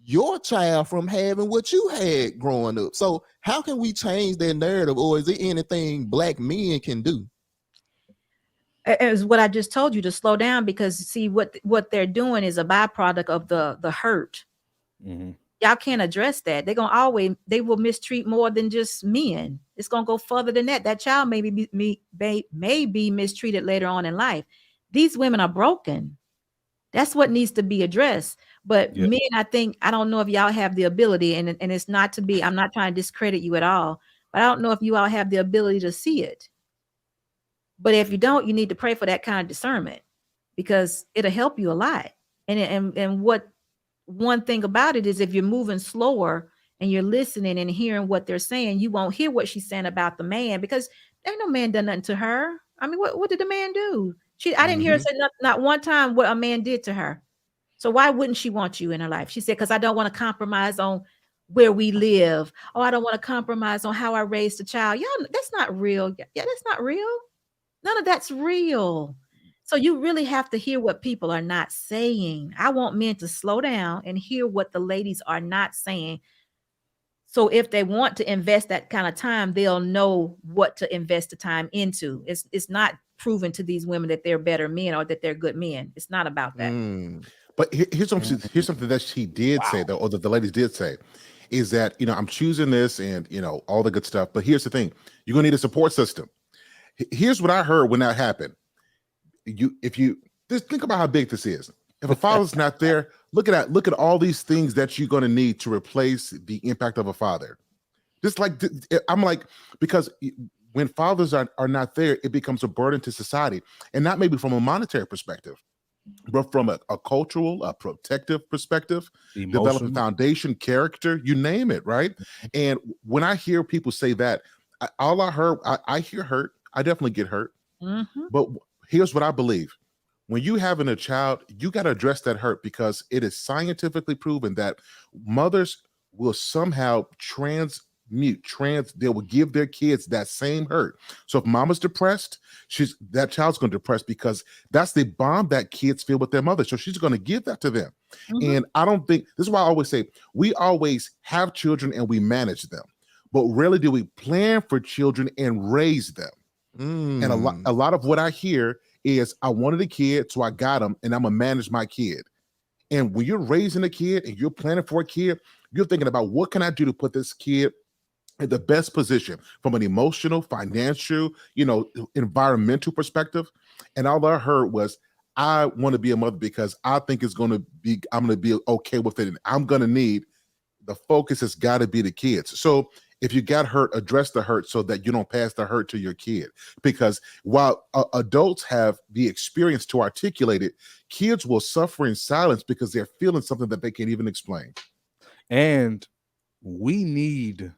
your child from having what you had growing up? So how can we change that narrative, or is there anything Black men can do? Is what I just told you, to slow down, because see what they're doing is a byproduct of the hurt. Mm-hmm. Y'all can't address that. They will mistreat more than just men. It's gonna go further than that. That child may be mistreated later on in life. These women are broken. That's what needs to be addressed. But men, I don't know if y'all have the ability, and it's not to be, I'm not trying to discredit you at all, but I don't know if you all have the ability to see it. But if you don't, you need to pray for that kind of discernment, because it'll help you a lot. And what one thing about it is, if you're moving slower and you're listening and hearing what they're saying, you won't hear what she's saying about the man, because ain't no man done nothing to her. I mean, what did the man do? I didn't hear her say not one time what a man did to her. So why wouldn't she want you in her life? She said, because I don't want to compromise on where we live. Oh, I don't want to compromise on how I raised a child. Y'all, that's not real. Yeah, that's not real. None of that's real. So you really have to hear what people are not saying. I want men to slow down and hear what the ladies are not saying. So if they want to invest that kind of time, they'll know what to invest the time into. It's not proven to these women that they're better men or that they're good men. It's not about that. But here's something that she did say, though, or that the ladies did say, is that, I'm choosing this and, all the good stuff. But here's the thing. You're going to need a support system. Here's what I heard when that happened. If you just think about how big this is. If a father's not there, look at all these things that you're going to need to replace the impact of a father. Just like I'm like, because when fathers are not there, it becomes a burden to society, and not maybe from a monetary perspective, but from a cultural, a protective perspective, developing foundation, character, you name it, right? And when I hear people say that, I hear hurt. I definitely get hurt. Mm-hmm. But here's what I believe. When you having a child, you got to address that hurt, because it is scientifically proven that mothers will somehow they will give their kids that same hurt. So if mama's depressed, that child's going to depress, because that's the bond that kids feel with their mother. So she's going to give that to them. Mm-hmm. And I don't think, this is why I always say, we always have children and we manage them, but rarely do we plan for children and raise them. And a lot of what I hear is, I wanted a kid, so I got him, and I'm gonna manage my kid. And when you're raising a kid and you're planning for a kid, you're thinking about, what can I do to put this kid in the best position from an emotional, financial, environmental perspective. And all I heard was, I want to be a mother because I think I'm going to be okay with it. And I'm going to need, the focus has got to be the kids. So if you got hurt, address the hurt so that you don't pass the hurt to your kid. Because while adults have the experience to articulate it, kids will suffer in silence because they're feeling something that they can't even explain. And we need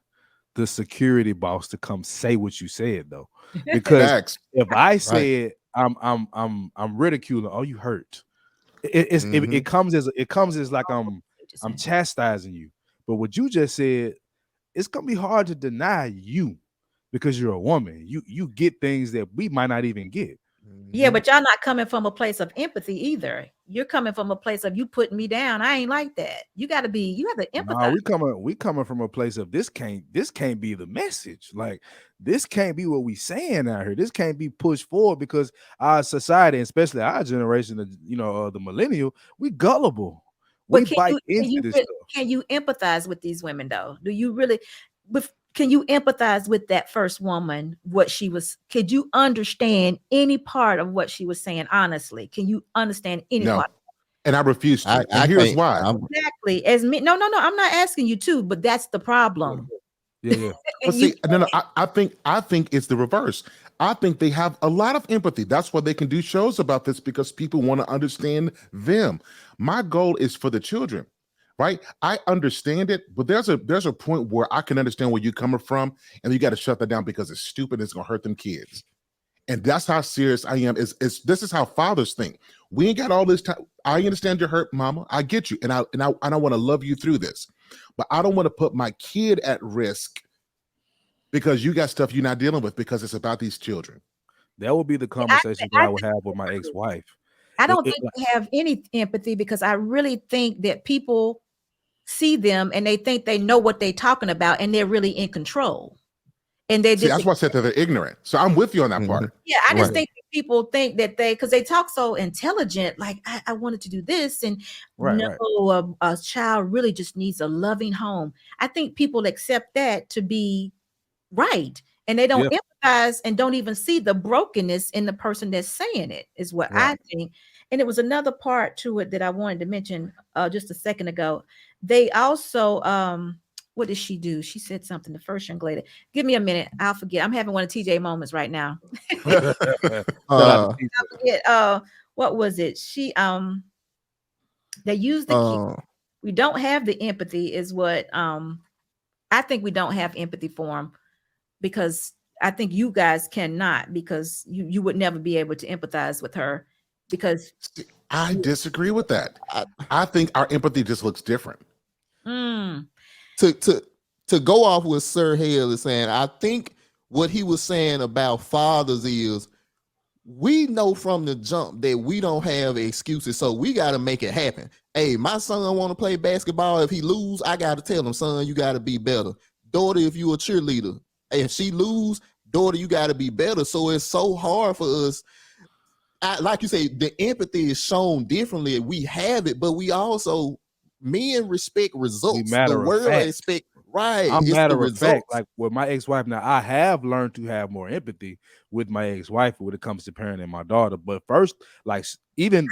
the security boss to come say what you said, though. Because if I said I'm ridiculing, oh, you hurt. It comes as like I'm chastising you. But what you just said, it's gonna be hard to deny you, because you're a woman. You get things that we might not even get. Yeah, but y'all not coming from a place of empathy either. You're coming from a place of, you putting me down. I ain't like that. You have to empathize. No, we coming from a place of, this can't be the message. Like, this can't be what we saying out here. This can't be pushed forward, because our society, especially our generation, the millennial, we gullible. We bite into this stuff. Can you empathize with these women, though? Do you really? Can you empathize with that first woman? Could you understand any part of what she was saying? Honestly, can you understand any part? And I refuse to. Here's why. Exactly. As me, no. I'm not asking you to, but that's the problem. Yeah. But see, I think it's the reverse. I think they have a lot of empathy. That's why they can do shows about this, because people want to understand them. My goal is for the children, right? I understand it, but there's a point where I can understand where you're coming from, and you got to shut that down because it's stupid. It's gonna hurt them kids, and that's how serious I am. This is how fathers think. We ain't got all this time. I understand you're hurt, mama. I get you, and I want to love you through this, but I don't want to put my kid at risk because you got stuff you're not dealing with, because it's about these children. That would be the conversation that I would have with my ex-wife. I don't think they have any empathy, because I really think that people see them and they think they know what they're talking about, and they're really in control. And they that's why I said that they're ignorant. So I'm with you on that part. Yeah, I just think people think that because they talk so intelligent, like I wanted to do this, and a child really just needs a loving home. I think people accept that to be right, and they don't empathize and don't even see the brokenness in the person that's saying it, is what I think. And it was another part to it that I wanted to mention just a second ago. They also what did she do? She said something, the first young lady. Give me a minute, I'll forget. I'm having one of TJ moments right now. I forget, what was it? She they used the key. We don't have the empathy, is what I think. We don't have empathy for them, because I think you guys cannot, because you would never be able to empathize with her, because I disagree with that. I think our empathy just looks different. To go off what Sir Hale is saying, I think what he was saying about fathers is, we know from the jump that we don't have excuses, so we got to make it happen. Hey, my son want to play basketball. If he lose, I got to tell him, son, you got to be better. Daughter, if you a cheerleader, if she lose, daughter, you got to be better. So it's so hard for us. Like you say, the empathy is shown differently. We have it, but we also, men respect results. The world expect, right? I'm matter of fact, like with my ex-wife now, I have learned to have more empathy with my ex-wife when it comes to parenting my daughter. But first, like even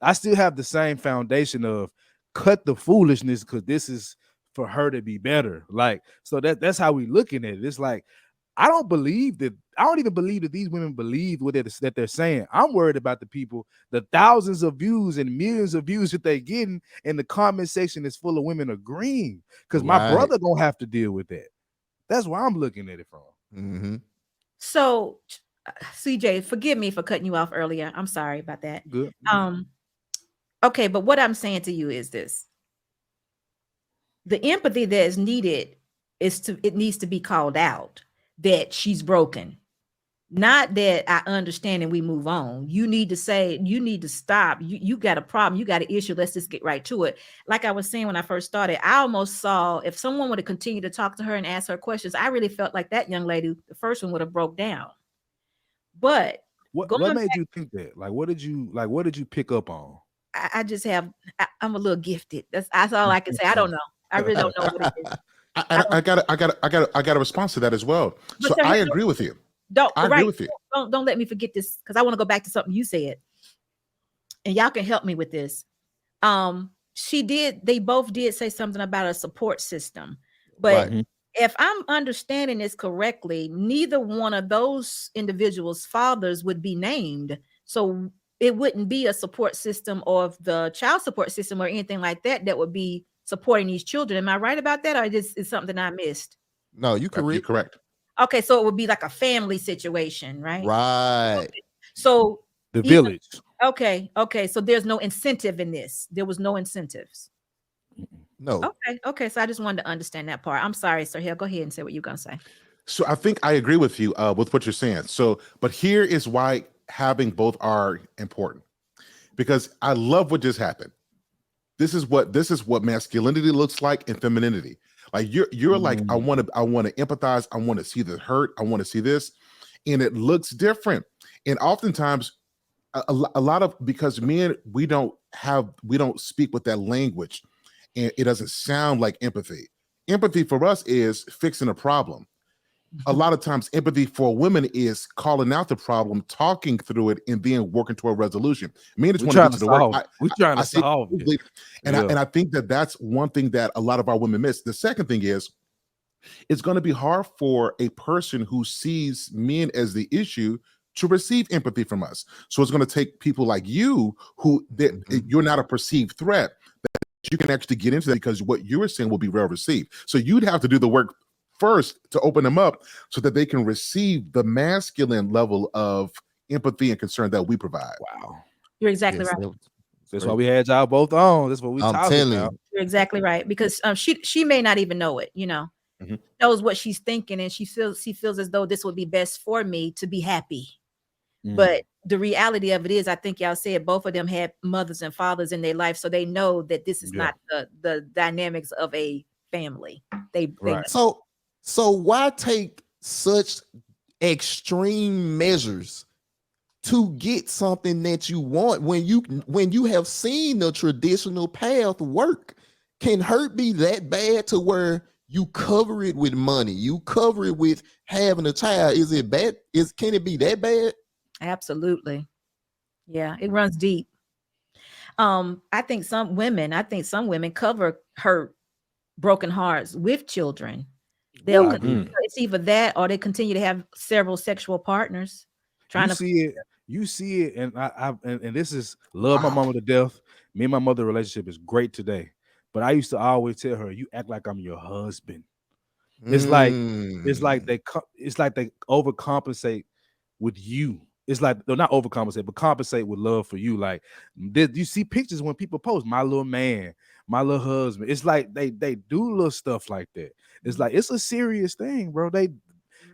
I still have the same foundation of cut the foolishness, because this is for her to be better. Like, so that's how we looking at it. It's like, I don't even believe that these women believe what that they're saying. I'm worried about the people, the thousands of views and millions of views that they're getting, and the comment section is full of women agreeing, because my brother gonna have to deal with that. That's where I'm looking at it from. So, CJ, forgive me for cutting you off earlier. I'm sorry about that. Good. Okay, but what I'm saying to you is this: the empathy that is needed it needs to be called out that she's broken. Not that I understand and we move on. You need to say, you need to stop. You got a problem. You got an issue. Let's just get right to it. Like I was saying when I first started, I almost saw if someone would have continued to talk to her and ask her questions, I really felt like that young lady, the first one, would have broke down. But what made you think that? Like, what did you pick up on? I'm a little gifted. That's all I can say. I don't know. I really don't know what it is. I got a response to that as well. So I agree with you. I agree with you. Don't let me forget this, because I want to go back to something you said, and y'all can help me with this. They both did say something about a support system, but if I'm understanding this correctly, neither one of those individuals' fathers would be named, so it wouldn't be a support system of the child support system or anything like that would be supporting these children. Am I right about that, or is something I missed? No, you're correct. Okay, so it would be like a family situation, right? Right. Okay. So the village. Okay. So there's no incentive in this. There was no incentives. No. Okay. So I just wanted to understand that part. I'm sorry, Sir Hill. Go ahead and say what you're gonna say. So I think I agree with you with what you're saying. So, but here is why having both are important, because I love what just happened. This is what masculinity looks like and femininity. Like you're like, I want to empathize. I want to see the hurt. I want to see this, and it looks different. And oftentimes, a lot of, because men, we don't speak with that language, and it doesn't sound like empathy. Empathy for us is fixing a problem. A lot of times, empathy for women is calling out the problem, talking through it, and then working toward a resolution. Men just want to get to the work. We're trying to solve it. And I think that's one thing that a lot of our women miss. The second thing is, It's going to be hard for a person who sees men as the issue to receive empathy from us. So it's going to take people like you who you're not a perceived threat, that you can actually get into that, because what you were saying will be well received. So you'd have to do the work first to open them up so that they can receive the masculine level of empathy and concern that we provide. Wow. You're exactly right. That's why we had y'all both on. That's what we talking about. You're exactly right, because she may not even know it, knows what she's thinking, and she feels as though this would be best for me to be happy. But the reality of it is, I think y'all said both of them had mothers and fathers in their life, so they know that this is not the dynamics of a family. They So why take such extreme measures to get something that you want when you have seen the traditional path work? Can hurt be that bad to where you cover it with money, you cover it with having a child? Is it bad? Can it be that bad? Absolutely. Yeah, it runs deep. I think some women cover hurt, broken hearts with children. It's either that or they continue to have several sexual partners. You see it, and this is love my mama to death. Me and my mother relationship is great today, but I used to always tell her, "You act like I'm your husband." It's like they overcompensate with you. It's like they're not overcompensate, but compensate with love for you. Like, you see pictures when people post my little man, my little husband. It's like they do little stuff like that. It's like it's a serious thing, bro.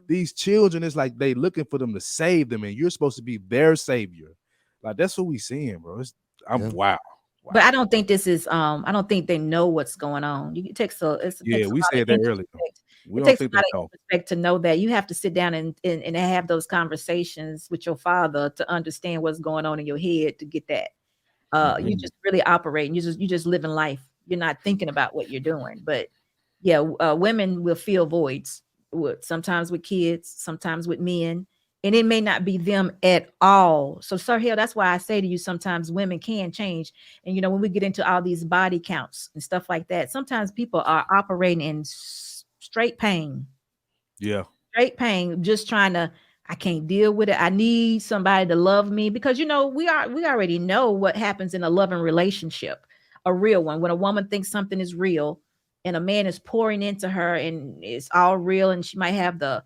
These children, it's like they looking for them to save them, and you're supposed to be their savior. Like, that's what we seeing, bro. Wow. But I don't think this is I don't think they know what's going on. It takes we said that earlier. It takes a lot of respect to know that. You have to sit down and have those conversations with your father to understand what's going on in your head to get that. You just really operating. You just living life. You're not thinking about what you're doing. But yeah, women will feel voids. Sometimes with kids, sometimes with men, and it may not be them at all. So, Sir Hill, that's why I say to you, sometimes women can change. And when we get into all these body counts and stuff like that, sometimes people are operating in straight pain. Yeah, straight pain, just trying to. I can't deal with it. I need somebody to love me, because we already know what happens in a loving relationship, a real one. When a woman thinks something is real, and a man is pouring into her and it's all real, and she might have the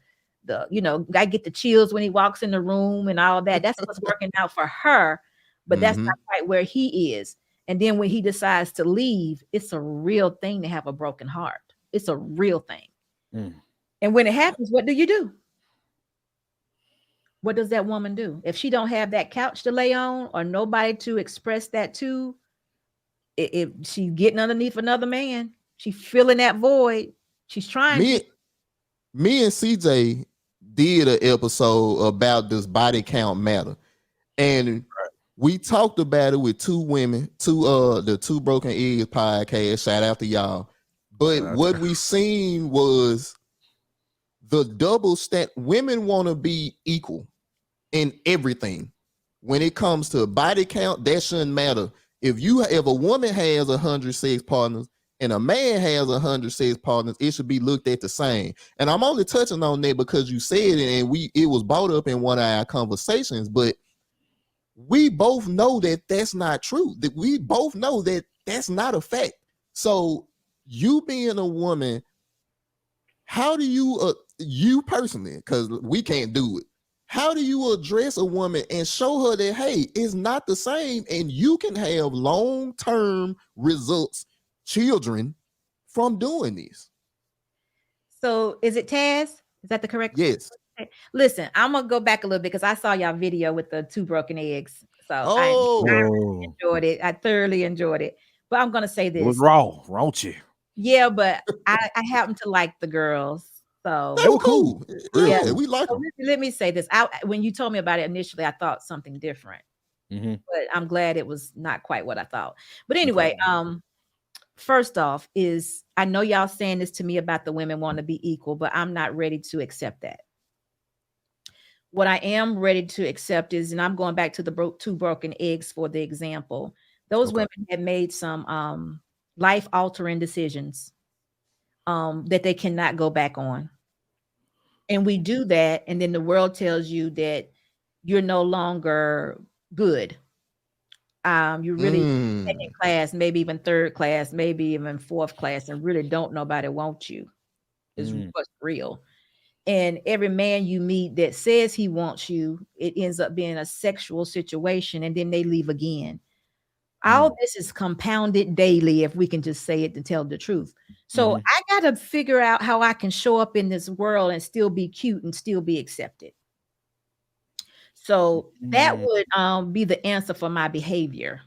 I get the chills when he walks in the room and all that. That's what's working out for her, but that's not quite where he is. And then when he decides to leave, it's a real thing to have a broken heart. It's a real thing. And when it happens, what do you do? What does that woman do? If she don't have that couch to lay on or nobody to express that to, if she's getting underneath another man, she's filling that void. She's trying. Me and CJ did an episode about this body count matter, and we talked about it with two women, the Two Broken Eggs podcast. Shout out to y'all. But what we seen was the double stat. Women want to be equal in everything. When it comes to body count, that shouldn't matter. If a woman has 100 sex partners and a man has 100 sex partners, it should be looked at the same. And I'm only touching on that because you said it, and it was brought up in one of our conversations. But we both know that that's not true. That we both know that that's not a fact. So you being a woman, how do you personally, because we can't do it, how do you address a woman and show her that, hey, it's not the same, and you can have long-term results, children, from doing this? So is it Taz? Is that the correct? Yes. Listen, I'm gonna go back a little bit because I saw y'all video with the Two Broken Eggs. So I enjoyed it. I thoroughly enjoyed it. But I'm gonna say this. It was raw, raunchy. Yeah, but I happen to like the girls. So they were cool. Yeah, we like them. Let me say this. When you told me about it initially, I thought something different. But I'm glad it was not quite what I thought. But anyway, first off, I know y'all saying this to me about the women want to be equal, but I'm not ready to accept that. What I am ready to accept is, and I'm going back to the Two Broken Eggs for the example, those women had made some life-altering decisions. that they cannot go back on. And we do that, and then the world tells you that you're no longer good. You're really second class, maybe even third class, maybe even fourth class, and really don't nobody want you. Is what's real. And every man you meet that says he wants you, it ends up being a sexual situation, and then they leave again. All this is compounded daily, if we can just say it to tell the truth. So I got to figure out how I can show up in this world and still be cute and still be accepted. So that would be the answer for my behavior.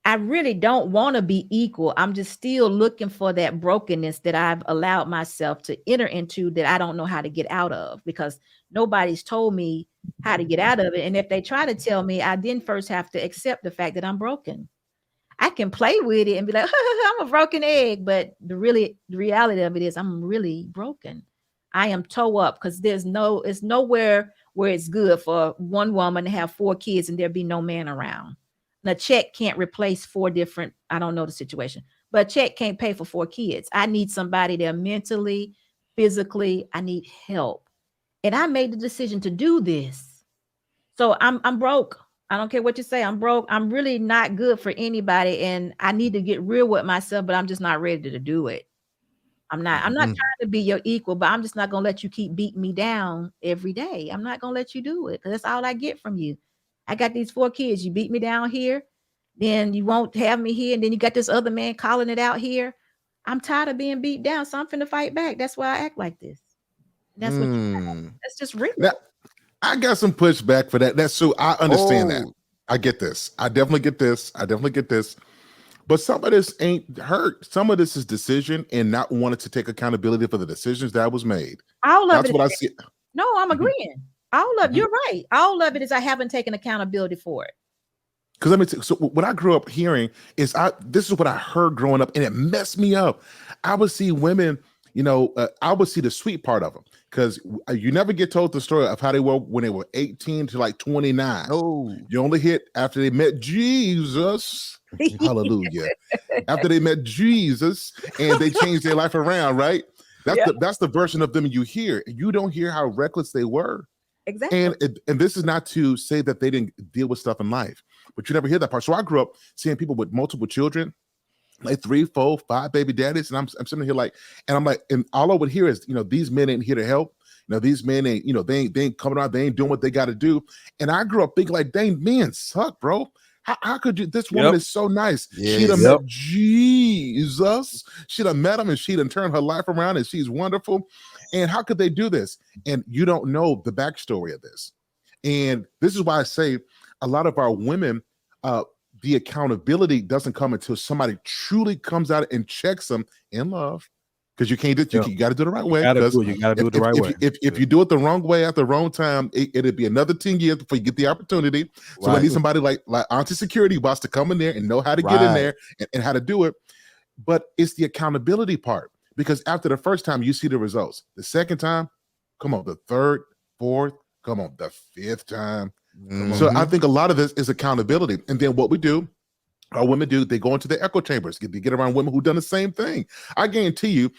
I really don't want to be equal. I'm just still looking for that brokenness that I've allowed myself to enter into that I don't know how to get out of, because nobody's told me how to get out of it. And if they try to tell me, I then first have to accept the fact that I'm broken. I can play with it and be like, I'm a broken egg. But the reality of it is I'm really broken. I am toe up, because it's nowhere where it's good for one woman to have 4 kids and there be no man around. And a check can't replace 4 different, I don't know the situation, but a check can't pay for 4 kids. I need somebody there mentally, physically, I need help. And I made the decision to do this. So I'm broke. I don't care what you say. I'm broke. I'm really not good for anybody. And I need to get real with myself, but I'm just not ready to do it. I'm not trying to be your equal, but I'm just not going to let you keep beating me down every day. I'm not going to let you do it, because that's all I get from you. I got these 4 kids. You beat me down here, then you won't have me here. And then you got this other man calling it out here. I'm tired of being beat down. So I'm finna fight back. That's why I act like this. That's what that's just real. Now, I got some pushback for that. That's so I understand that. I get this. I definitely get this. But some of this ain't hurt. Some of this is decision and not wanting to take accountability for the decisions that was made. All of That's it. what I see. No, I'm agreeing. All of you're right. All of it is I haven't taken accountability for it. Because let me so what I grew up hearing is this is what I heard growing up, and it messed me up. I would see women, I would see the sweet part of them, because you never get told the story of how they were when they were 18 to like 29. Oh, you only hit after they met Jesus. Hallelujah. After they met Jesus and they changed their life around, right? That's the version of them you hear. You don't hear how reckless they were. Exactly. And this is not to say that they didn't deal with stuff in life, but you never hear that part. So I grew up seeing people with multiple children, like 3, 4, 5 baby daddies, and I'm sitting here like, and I'm like, and all I would hear is, these men ain't here to help. These men ain't, they ain't coming out, they ain't doing what they got to do. And I grew up thinking like, dang, men suck, bro. How could you? This woman is so nice. Yes. She'd have met Jesus. She'd have met him, and she'd have turned her life around, and she's wonderful. And how could they do this? And you don't know the backstory of this. And this is why I say a lot of our women, the accountability doesn't come until somebody truly comes out and checks them in love. Because you can't do you got to do it the right way. You got to do it the right way. If you do it the wrong way at the wrong time, it'll be another 10 years before you get the opportunity. So I need somebody like Auntie Security Boss to come in there and know how to get in there and how to do it. But it's the accountability part, because after the first time you see the results, the second time, come on, the third, fourth, come on, the 5th time. So I think a lot of this is accountability. And then what we do, our women do, they go into the echo chambers. They get around women who done the same thing. I guarantee you,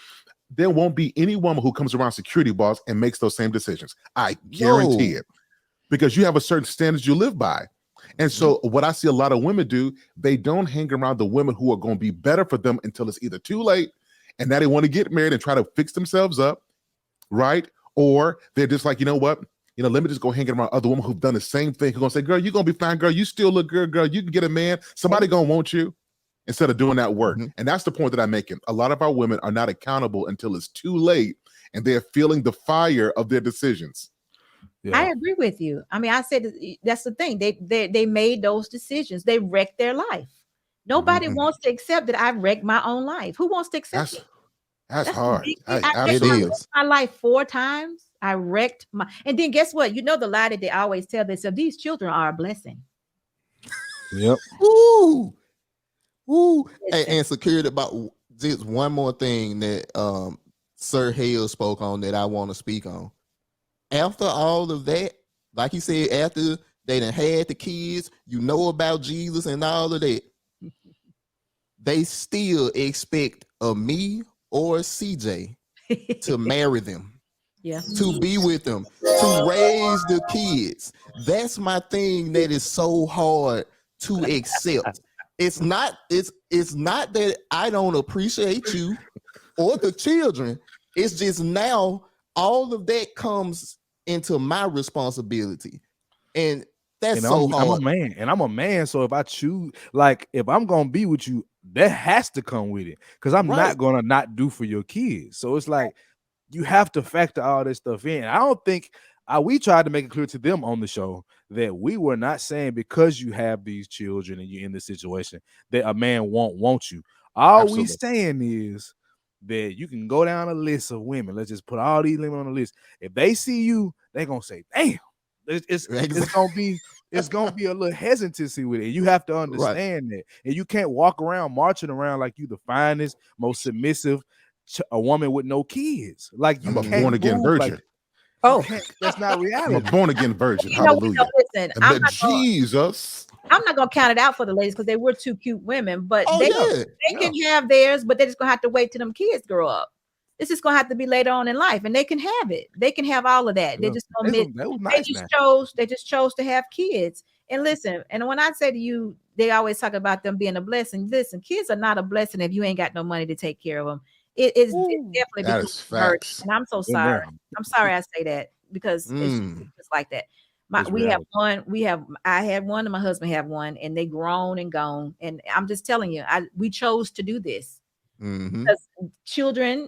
there won't be any woman who comes around Security Boss and makes those same decisions. I guarantee it, because you have a certain standards you live by. And so what I see a lot of women do, they don't hang around the women who are going to be better for them until it's either too late and now they want to get married and try to fix themselves up, right? Or they're just like, you know what? Let me just go hang around other women who've done the same thing. Who's going to say, girl, you're going to be fine, girl. You still look good, girl. You can get a man. Somebody going to want you, instead of doing that work. And that's the point that I'm making. A lot of our women are not accountable until it's too late and they're feeling the fire of their decisions. Yeah. I agree with you. I mean, I said that's the thing. They made those decisions. They wrecked their life. Nobody wants to accept that I've wrecked my own life. Who wants to accept it? That's hard. I wrecked my life 4 times. I wrecked my, and then guess what? The lie that they always tell themselves, these children are a blessing. Yep. Ooh. And Security, about just one more thing that Sir Hale spoke on that I want to speak on. After all of that, like he said, after they done had the kids, about Jesus and all of that, they still expect of me or CJ to marry them, Yeah. to be with them, to raise the kids. That's my thing that is so hard to accept. It's not that I don't appreciate you or the children. It's just now all of that comes into my responsibility. And that's so hard. I'm a man. So if I choose, like, if I'm gonna be with you, that has to come with it. Because I'm not gonna not do for your kids. So it's like you have to factor all this stuff in. I don't think we tried to make it clear to them on the show that we were not saying because you have these children and you're in this situation that a man won't want you. All we saying is that you can go down a list of women. Let's just put all these women on the list. If they see you, they're gonna say, damn. It's gonna be a little hesitancy with it. You have to understand that, and you can't walk around marching around like you the finest, most submissive a woman with no kids. Like you I'm a born again virgin. That's not reality. I'm a born again virgin. Hallelujah. Listen, Jesus. I'm not gonna count it out for the ladies because they were two cute women, but they can have theirs, but they're just gonna have to wait till them kids grow up. It's just gonna have to be later on in life, and they can have it. They can have all of that. They just they just chose to have kids. And listen, and when I say to you, they always talk about them being a blessing. Listen, kids are not a blessing if you ain't got no money to take care of them. It's definitely because facts. And I'm so sorry. I'm sorry I say that because it's just like that. I had one and my husband had one, and they grown and gone. And I'm just telling you, we chose to do this because children,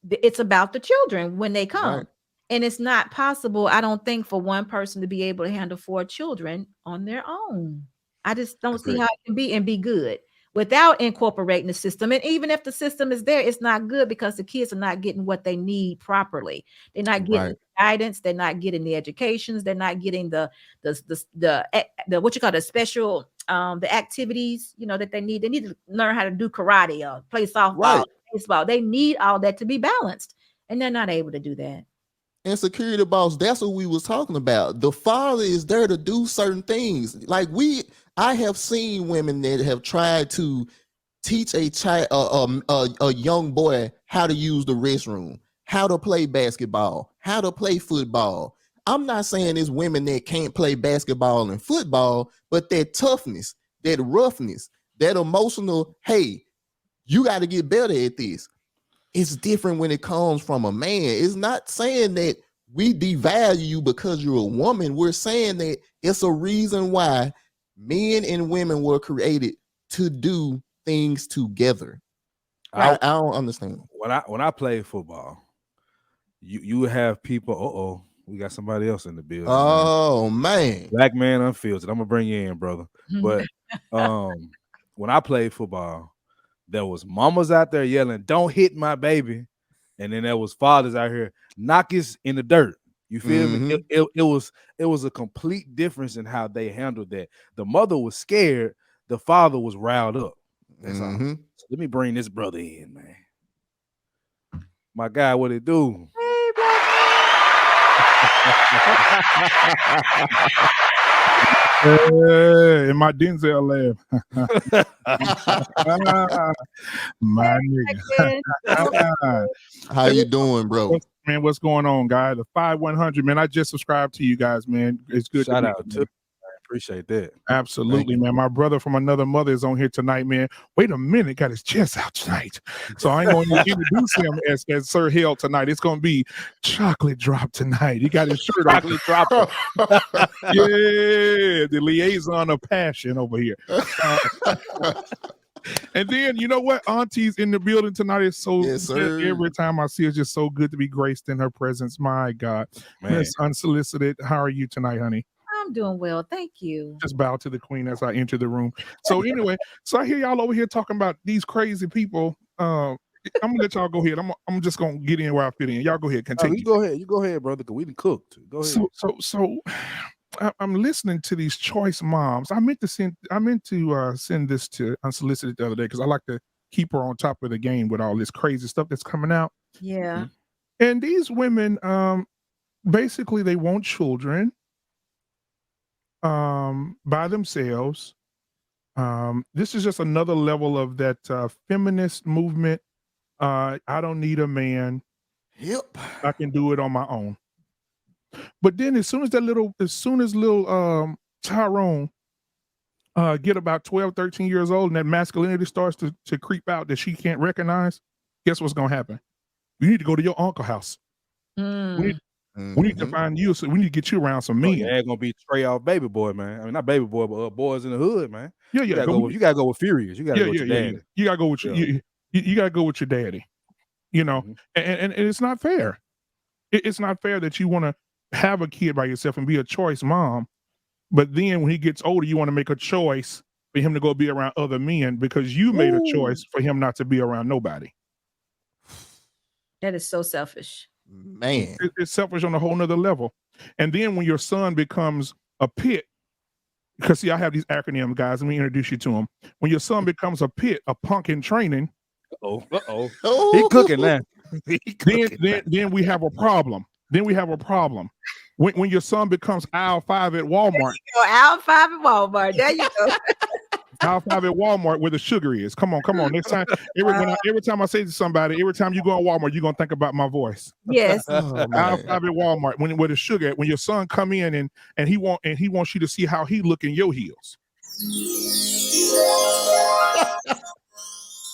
it's about the children when they come. And it's not possible, I don't think, for one person to be able to handle 4 children on their own. I just don't see how it can be and be good without incorporating the system. And even if the system is there, it's not good because the kids are not getting what they need properly. They're not getting guidance. They're not getting the educations. They're not getting the what you call the special the activities, that they need. They need to learn how to do karate or play softball, baseball. They need all that to be balanced, and they're not able to do that. And security boss, that's what we was talking about. The father is there to do certain things. Like I have seen women that have tried to teach a child, a young boy, how to use the restroom, how to play basketball, how to play football. I'm not saying it's women that can't play basketball and football, but that toughness, that roughness, that emotional, hey, you got to get better at this. It's different when it comes from a man. It's not saying that we devalue you because you're a woman. We're saying that it's a reason why men and women were created to do things together. I don't understand. When I play football, you have people. We got somebody else in the building. Oh man, Black man unfiltered. I'm gonna bring you in, brother. But when I played football, there was mamas out there yelling, "Don't hit my baby," and then there was fathers out here, "Knock us in the dirt." You feel me? It was a complete difference in how they handled that. The mother was scared. The father was riled up. That's all. So let me bring this brother in, man. My guy, what it do? Hey, in my Denzel laugh. My nigga. How you doing, bro? Man, what's going on, guys? The 5100, man. I just subscribed to you guys, man. It's good. Shout out to appreciate that. Absolutely, man. My brother from another mother is on here tonight, man. Wait a minute, got his chest out tonight. So I ain't going to introduce him as Sir Hell tonight. It's going to be Chocolate Drop tonight. He got his shirt off. Chocolate Drop. Yeah, the liaison of passion over here. And then, you know what? Auntie's in the building tonight. Is so good. Every time I see her, it's just so good to be graced in her presence. My God. Miss Unsolicited, how are you tonight, honey? I'm doing well. Thank you. Just bow to the queen as I enter the room. So anyway, I hear y'all over here talking about these crazy people. I'm gonna let y'all go ahead. I'm just gonna get in where I fit in. Y'all go ahead. Continue. You go ahead, brother, because we done cooked. Go ahead. So I'm listening to these choice moms. I meant to send this to Unsolicited the other day because I like to keep her on top of the game with all this crazy stuff that's coming out. Yeah. And these women, basically, they want children by themselves. This is just another level of that feminist movement I don't need a man. Yep. I can do it on my own. But then as soon as little Tyrone get about 12, 13 years old and that masculinity starts to creep out that she can't recognize, guess what's gonna happen? You need to go to your uncle's house. We need to find you, so we need to get you around some men. Yeah, ain't gonna be Trey off baby boy, man. I mean, not baby boy, but boys in the hood, man. Yeah, you gotta go with Furious. You gotta go with your daddy. You gotta go with you gotta go with your daddy. You know, and it's not fair. It's not fair that you want to have a kid by yourself and be a choice mom, but then when he gets older, you want to make a choice for him to go be around other men because you made a choice for him not to be around nobody. That is so selfish. Man. It's selfish on a whole nother level. And then when your son becomes a pit, because see, I have these acronyms, guys. Let me introduce you to them. When your son becomes a pit, a punk in training. He cooking now. Then we have a problem. When your son becomes aisle 5 at Walmart. Aisle 5 at Walmart. There you go. Aisle 5 at Walmart where the sugar is. Come on. Next time, every time I say to somebody, every time you go on Walmart, you're gonna think about my voice. Yes. Aisle 5 at Walmart, where the sugar, when your son come in and he wants you to see how he look in your heels.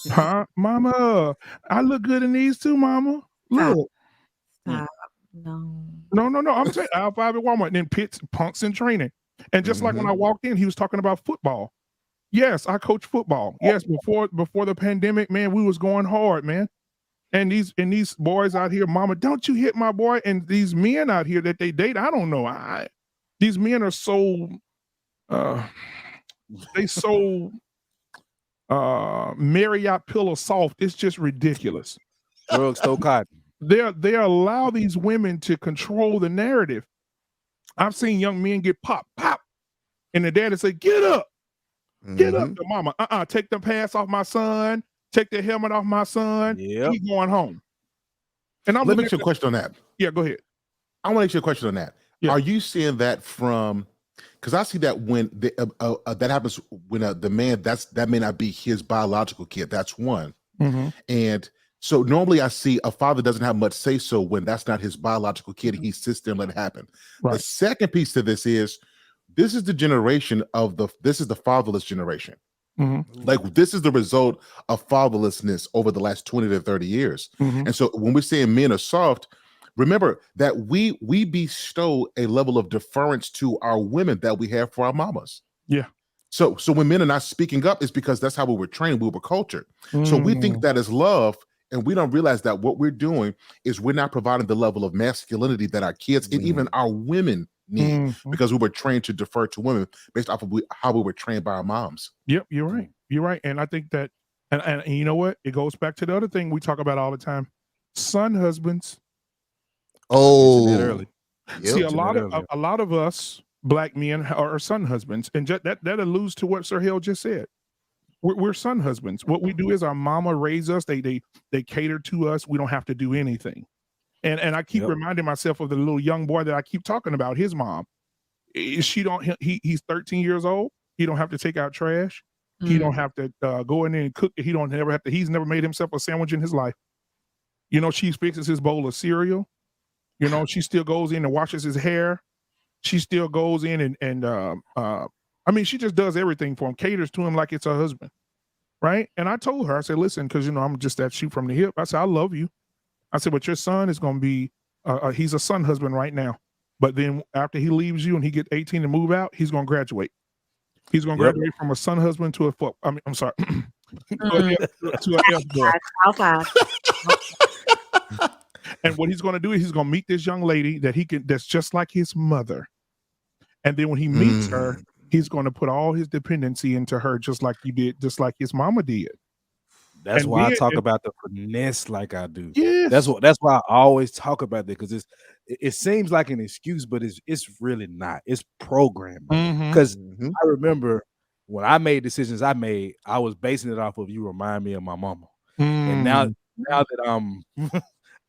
Huh, mama? I look good in these too, mama. Look. Stop. No. I'm saying aisle 5 at Walmart, and then pits, punks in training. And just like when I walked in, he was talking about football. Yes, I coach football. Yes, before the pandemic, man, we was going hard, man. And these boys out here, mama, don't you hit my boy. And these men out here that they date, I don't know. These men are so Marriott pillow soft. It's just ridiculous. Drugstore cotton. They allow these women to control the narrative. I've seen young men get pop, and the daddy say, "Get up, get up." The mama, take the pants off my son, take the helmet off my son. Yep. He's going home. And let me ask you a question on that. Yeah, go ahead. I want to ask you a question on that. Yeah. Are you seeing that from? Because I see that when that happens when the man that may not be his biological kid. That's one, and so normally I see a father doesn't have much say so when that's not his biological kid. He sits there and let it happen. Right. The second piece to this is the generation of this is the fatherless generation. Like this is the result of fatherlessness over the last 20 to 30 years. And so when we're saying men are soft, remember that we bestow a level of deference to our women that we have for our mamas. Yeah. So when men are not speaking up, it's because that's how we were trained. We were cultured. So we think that is love. And we don't realize that what we're doing is we're not providing the level of masculinity that our kids and even our women need because we were trained to defer to women based off of how we were trained by our moms. Yep, you're right. You're right. And I think that, and you know what? It goes back to the other thing we talk about all the time. Son husbands. Oh, see, a lot of us black men are son husbands. And that alludes to what Sir Hill just said. We're son husbands. What we do is our mama raised us. They cater to us. We don't have to do anything. And I keep reminding myself of the little young boy that I keep talking about. His mom, he's 13 years old. He don't have to take out trash. He don't have to go in there and cook. He's never made himself a sandwich in his life. You know, she fixes his bowl of cereal. You know, she still goes in and washes his hair. She still goes in and she just does everything for him, caters to him like it's her husband, right? And I told her, I said, listen, because, I'm just that shoot from the hip. I said, I love you. I said, but your son is going to be, he's a son husband right now. But then after he leaves you and he gets 18 and move out, he's going to graduate. He's going to graduate from a son husband to to an F boy. And what he's going to do is he's going to meet this young lady that's just like his mother. And then when he meets her, he's going to put all his dependency into her, just like his mama did. That's why I talk about the finesse like I do. Yes. That's why I always talk about that, because it seems like an excuse, but it's really not. It's programming. Because I remember when I made decisions I was basing it off of you remind me of my mama. And now that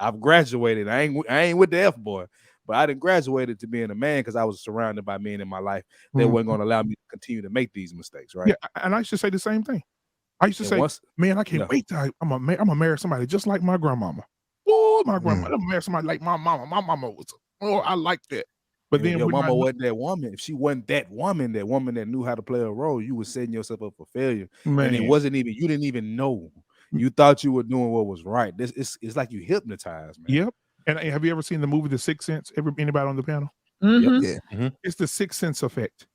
I've graduated, I ain't with the F boy. But I didn't graduate to being a man because I was surrounded by men in my life that weren't going to allow me to continue to make these mistakes, right? Yeah, and I should say the same thing. I used to say, man, I can't wait till I'm gonna marry somebody just like my grandmama. Oh, my grandma, I'm gonna marry somebody like my mama. My mama was, I like that. But then your mama wasn't that woman. If she wasn't that woman that knew how to play a role, you were setting yourself up for failure. Man. And it wasn't even, you didn't even know. You thought you were doing what was right. It's like you hypnotized, man. Yep. And have you ever seen the movie The Sixth Sense? Anybody on the panel? Mm-hmm. Yeah. Mm-hmm. It's the Sixth Sense effect.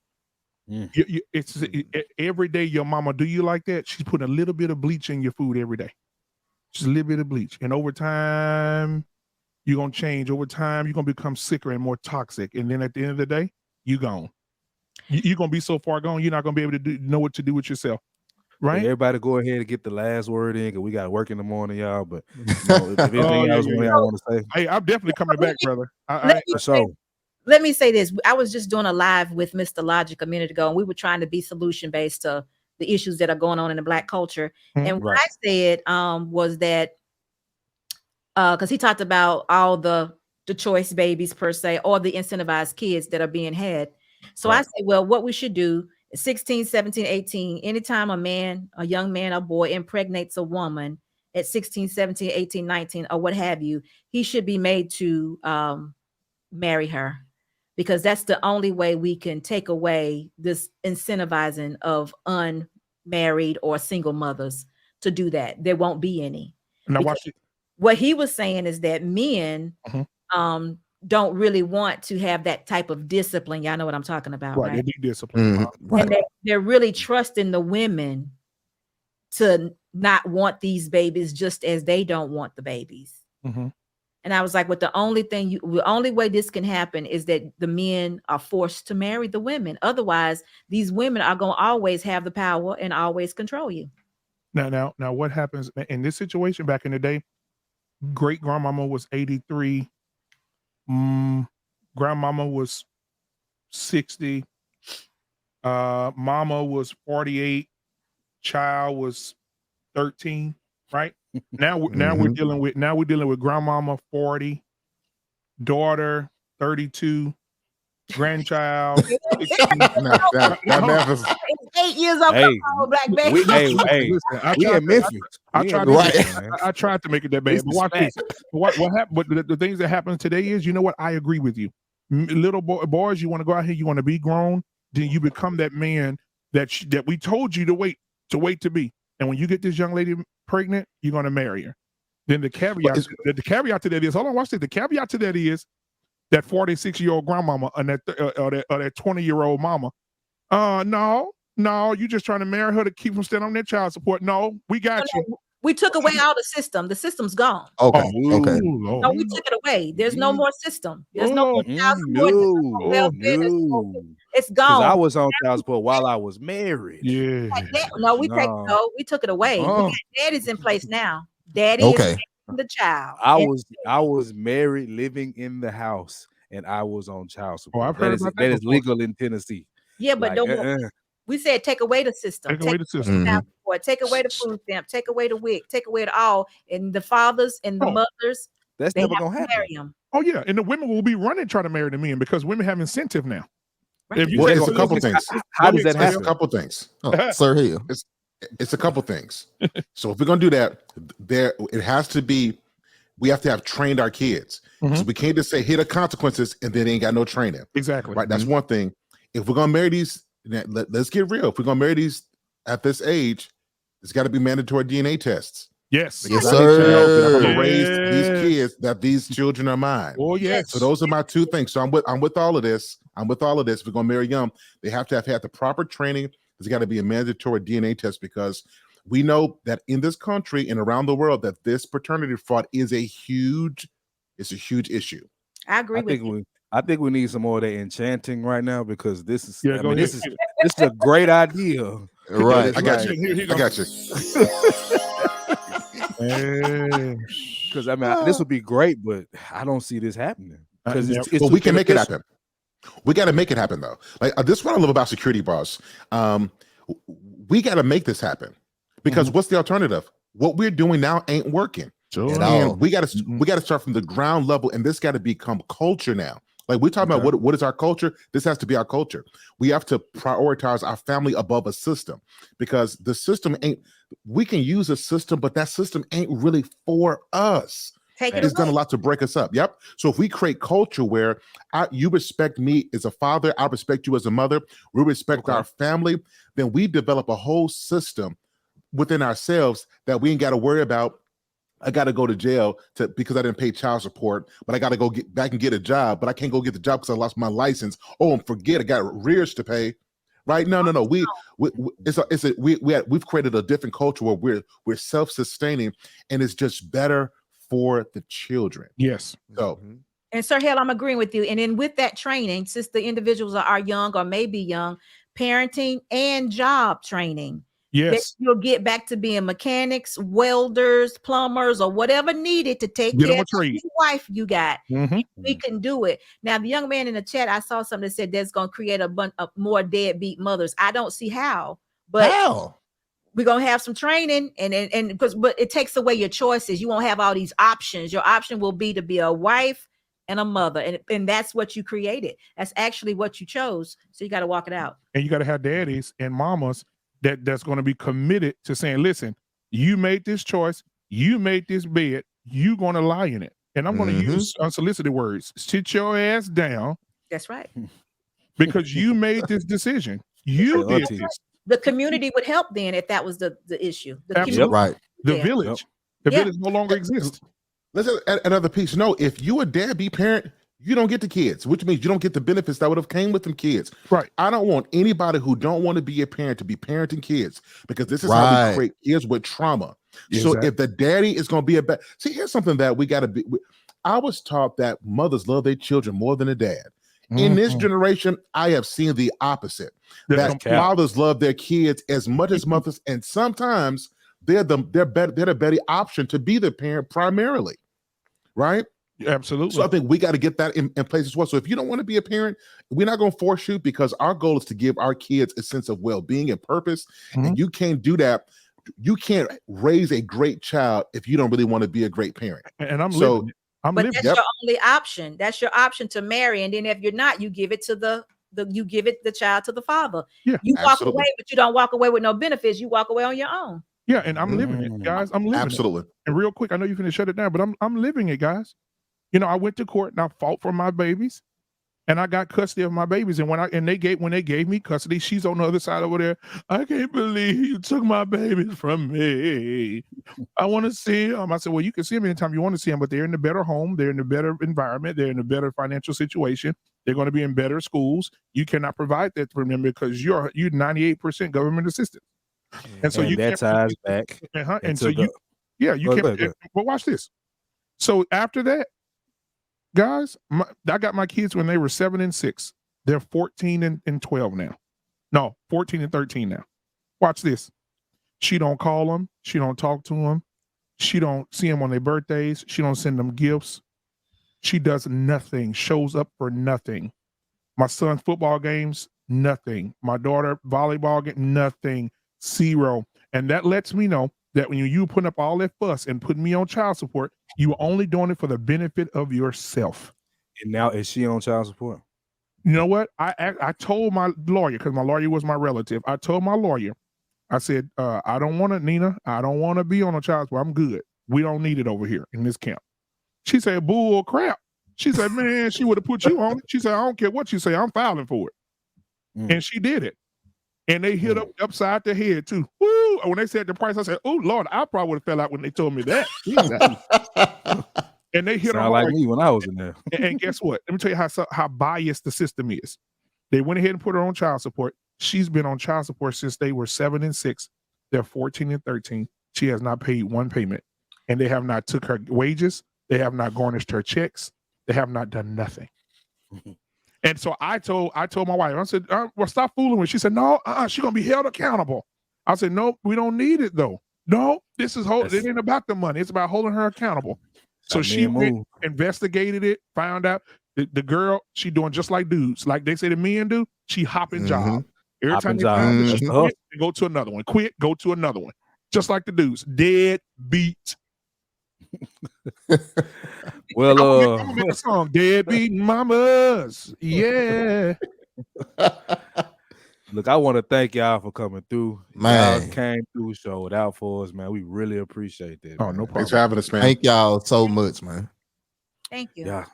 Every day your mama do you like that? She's putting a little bit of bleach in your food every day. Just a little bit of bleach. And over time, you're going to change. Over time, you're going to become sicker and more toxic. And then at the end of the day, you gone. You're going to be so far gone, you're not going to be able to know what to do with yourself. Right? Yeah, everybody go ahead and get the last word in because we got work in the morning, y'all. But if anything else I want to say. Hey, I'm definitely coming back, brother. Let me say this. I was just doing a live with Mr. Logic a minute ago, and we were trying to be solution-based to the issues that are going on in the Black culture. And what I said was that because he talked about all the choice babies per se, or the incentivized kids that are being had. So I say, well, what we should do is 16, 17, 18, anytime a young man or boy impregnates a woman at 16, 17, 18, 19, or what have you, he should be made to marry her, because that's the only way we can take away this incentivizing of unmarried or single mothers to do that. There won't be any. Now watch it. What he was saying is that men don't really want to have that type of discipline. Y'all know what I'm talking about, right? They need discipline. Right. And they're really trusting the women to not want these babies just as they don't want the babies. Mm-hmm. And I was like, the only way this can happen is that the men are forced to marry the women. Otherwise, these women are going to always have the power and always control you. Now, what happens in this situation back in the day? Great grandmama was 83. Grandmama was 60. Mama was 48. Child was 13. Right now, we're dealing with grandmama 40, daughter 32, grandchild. that math is 8 years old. Hey, Black baby. We in Memphis. I tried to make it that bad. But watch this. What happened? But the things that happen today is, you know what? I agree with you. Little boys, you want to go out here, you want to be grown, then you become that man that we told you to wait to be. And when you get this young lady pregnant, you're going to marry her. Then the caveat to that is, hold on, watch this. The caveat to that is that 46-year-old grandmama and that 20-year-old mama. No, you just trying to marry her to keep from standing on that child support. No, we got you. We took away all the system. The system's gone. Okay. No, we took it away. There's no more system. There's no more child support. It's gone. I was on child support while I was married. Yeah. We took it away. We got daddy's in place now. Daddy is the child. I was married, living in the house, and I was on child support. I've heard that is legal in Tennessee. Yeah, but we said take away the system. Take away the system. Take away the food stamp. Take away the WIC. Take away the all. And the fathers and the mothers, that's never gonna happen. Oh yeah, and the women will be running trying to marry the men because women have incentive now. Right. It's a couple things. How does that happen? A couple things. Sir Hill. It's a couple things. So if we're gonna do that, it has to be. We have to have trained our kids. So we can't just say here are the consequences and then they ain't got no training. Exactly. Right. That's one thing. If we're gonna marry these, let's get real. If we're gonna marry these at this age, there's got to be mandatory DNA tests. Yes. Yes, sir. I'm gonna raise these kids that these children are mine. Oh yes. So those are my two things. So I'm with all of this. If we're gonna marry young, they have to have had the proper training. There's got to be a mandatory DNA test because we know that in this country and around the world that this paternity fraud is a huge issue. I agree with you. I think we need some more of that enchanting right now because this is this is a great idea. Right. I got you. I got you. Because this would be great, but I don't see this happening. Because we can make it happen. We got to make it happen though. Like this is what I love about security bars. We got to make this happen because what's the alternative? What we're doing now ain't working. Sure. And we got to start from the ground level, and this got to become culture now. Like we're talking about what is our culture? This has to be our culture. We have to prioritize our family above a system, because the system ain't, we can use a system, but that system ain't really for us. It's done a lot to break us up. Yep. So if we create culture where you respect me as a father, I respect you as a mother, we respect our family, then we develop a whole system within ourselves that we ain't got to worry about. I got to go to jail because I didn't pay child support, but I got to go get back and get a job, but I can't go get the job because I lost my license. Oh, and forget, I got arrears to pay. Right? No. We've created a different culture where we're self-sustaining, and it's just better for the children. Yes. So, and Sir Hale, I'm agreeing with you. And then with that training, since the individuals are young or maybe young, parenting and job training. Yes. You'll get back to being mechanics, welders, plumbers, or whatever needed to take care of your wife you got. We can do it. Now, the young man in the chat, I saw something that said that's going to create a bunch of more deadbeat mothers. I don't see how, but we're going to have some training but it takes away your choices. You won't have all these options. Your option will be to be a wife and a mother. And that's what you created. That's actually what you chose. So you got to walk it out. And you got to have daddies and mamas that's going to be committed to saying, listen, you made this choice, you made this bed, you going to lie in it. And I'm going to use unsolicited words. Sit your ass down. That's right. Because you made this decision. You did this. The community would help then if that was the issue. Right. The village. The village no longer exists. Let's add another piece. No, if you a deadbeat parent, you don't get the kids, which means you don't get the benefits that would have came with them kids. Right. I don't want anybody who don't want to be a parent to be parenting kids, because this is how we create kids with trauma. So if the daddy is going to be here's something that we got to be. I was taught that mothers love their children more than a dad. In this generation, I have seen the opposite. That fathers love their kids as much as mothers, and sometimes they're the better option to be the parent primarily. Right? Absolutely. So I think we got to get that in place as well. So if you don't want to be a parent, we're not going to force you, because our goal is to give our kids a sense of well-being and purpose. And you can't do that. You can't raise a great child if you don't really want to be a great parent. And I'm living it. But that's your only option. That's your option to marry. And then if you're not, you give it to the child to the father. Yeah, you walk away, but you don't walk away with no benefits. You walk away on your own. Yeah, and I'm living it, guys. I'm living it. And real quick, I know you're going to shut it down, but I'm living it, guys. You know, I went to court and I fought for my babies, and I got custody of my babies. And when they gave me custody, she's on the other side over there. I can't believe you took my babies from me. I want to see them. I said, well, you can see them anytime you want to see them, but they're in a better home. They're in a better environment. They're in a better financial situation. They're going to be in better schools. You cannot provide that for them because you're 98% government assistance. And so you that ties back. And so you can't. But watch this. So after that, guys, I got my kids when they were 7 and 6. They're 14 and 12 now. No, 14 and 13 now. Watch this. She don't call them. She don't talk to them. She don't see them on their birthdays. She don't send them gifts. She does nothing. Shows up for nothing. My son's football games, nothing. My daughter volleyball game, nothing. Zero. And that lets me know that when you put up all that fuss and put me on child support, you were only doing it for the benefit of yourself. And now is she on child support? You know what? I told my lawyer, because my lawyer was my relative. I told my lawyer, I said, I don't want to, Nina, I don't want to be on a child support. I'm good. We don't need it over here in this camp. She said, bull crap. She said, man, she would have put you on it. She said, I don't care what you say. I'm filing for it. And she did it. And they hit up upside the head too. Woo! When they said the price, I said, "Oh Lord, I probably would have fell out when they told me that." And they hit her like me when I was in there. And guess what? Let me tell you how biased the system is. They went ahead and put her on child support. She's been on child support since they were 7 and 6. They're 14 and 13. She has not paid one payment, and they have not took her wages. They have not garnished her checks. They have not done nothing. And so I told my wife, I said, well, stop fooling with. She said, no, she's going to be held accountable. I said, no, we don't need it though. No, it ain't about the money. It's about holding her accountable. So she went, investigated it, found out the girl, she doing just like dudes. Like they say the men do, she hopping job. Every time they find it, she quit and go to another one. Quit, go to another one. Just like the dudes. Dead beat. Well, I'm gonna make a song, Deadbeat Mamas. Yeah. Look, I want to thank y'all for coming through. Man. Y'all came through, showed out for us, man. We really appreciate that. Oh, man. no problem. Thanks for having us, man. Thank y'all so much, man. Thank you. Yeah.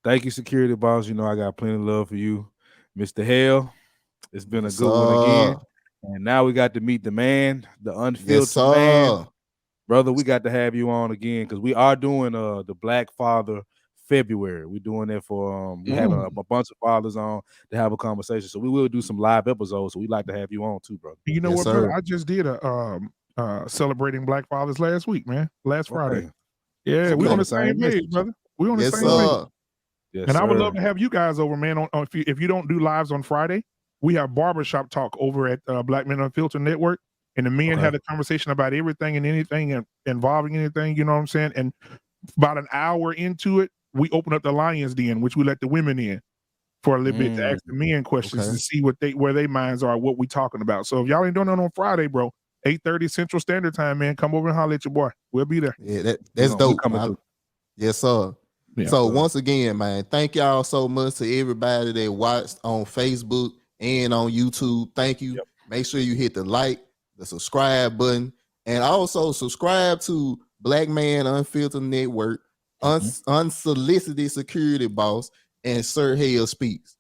Thank you, security boss. You know, I got plenty of love for you. Mr. Hale, it's been a good one again. And now we got to meet the man, the unfiltered man. Brother, we got to have you on again because we are doing the Black Father February. We're doing that for we're having a bunch of fathers on to have a conversation. So we will do some live episodes. So we'd like to have you on too, brother. You know what, brother? I just did a celebrating Black Fathers last week, man. Last Friday. Yeah, we're on the same page, brother. We're on the same page. Yes, and I would love to have you guys over, man. On if you don't do lives on Friday, we have barbershop talk over at Black Men Unfiltered Network. And the men had a conversation about everything and anything involving anything, you know what I'm saying? And about an hour into it, we open up the Lions Den, which we let the women in for a little bit to ask the men questions and see where their minds are, what we talking about. So if y'all ain't doing that on Friday, bro, 8:30 Central Standard Time, man, come over and holler at your boy. We'll be there. Yeah, that's dope. Yes, sir. Yeah, so once again, man, thank y'all so much to everybody that watched on Facebook and on YouTube. Thank you. Yep. Make sure you hit the like, the subscribe button, and also subscribe to Black Man Unfiltered Network, Unsolicited Security Boss, and Sir Hale Speaks.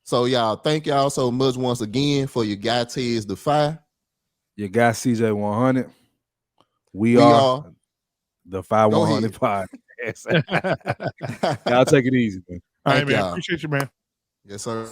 So y'all, thank y'all so much once again for your guy Tez Defy. Your guy CJ 100. We are the 5100 podcast. Y'all take it easy, man. All right, man. Appreciate you, man. Yes, sir.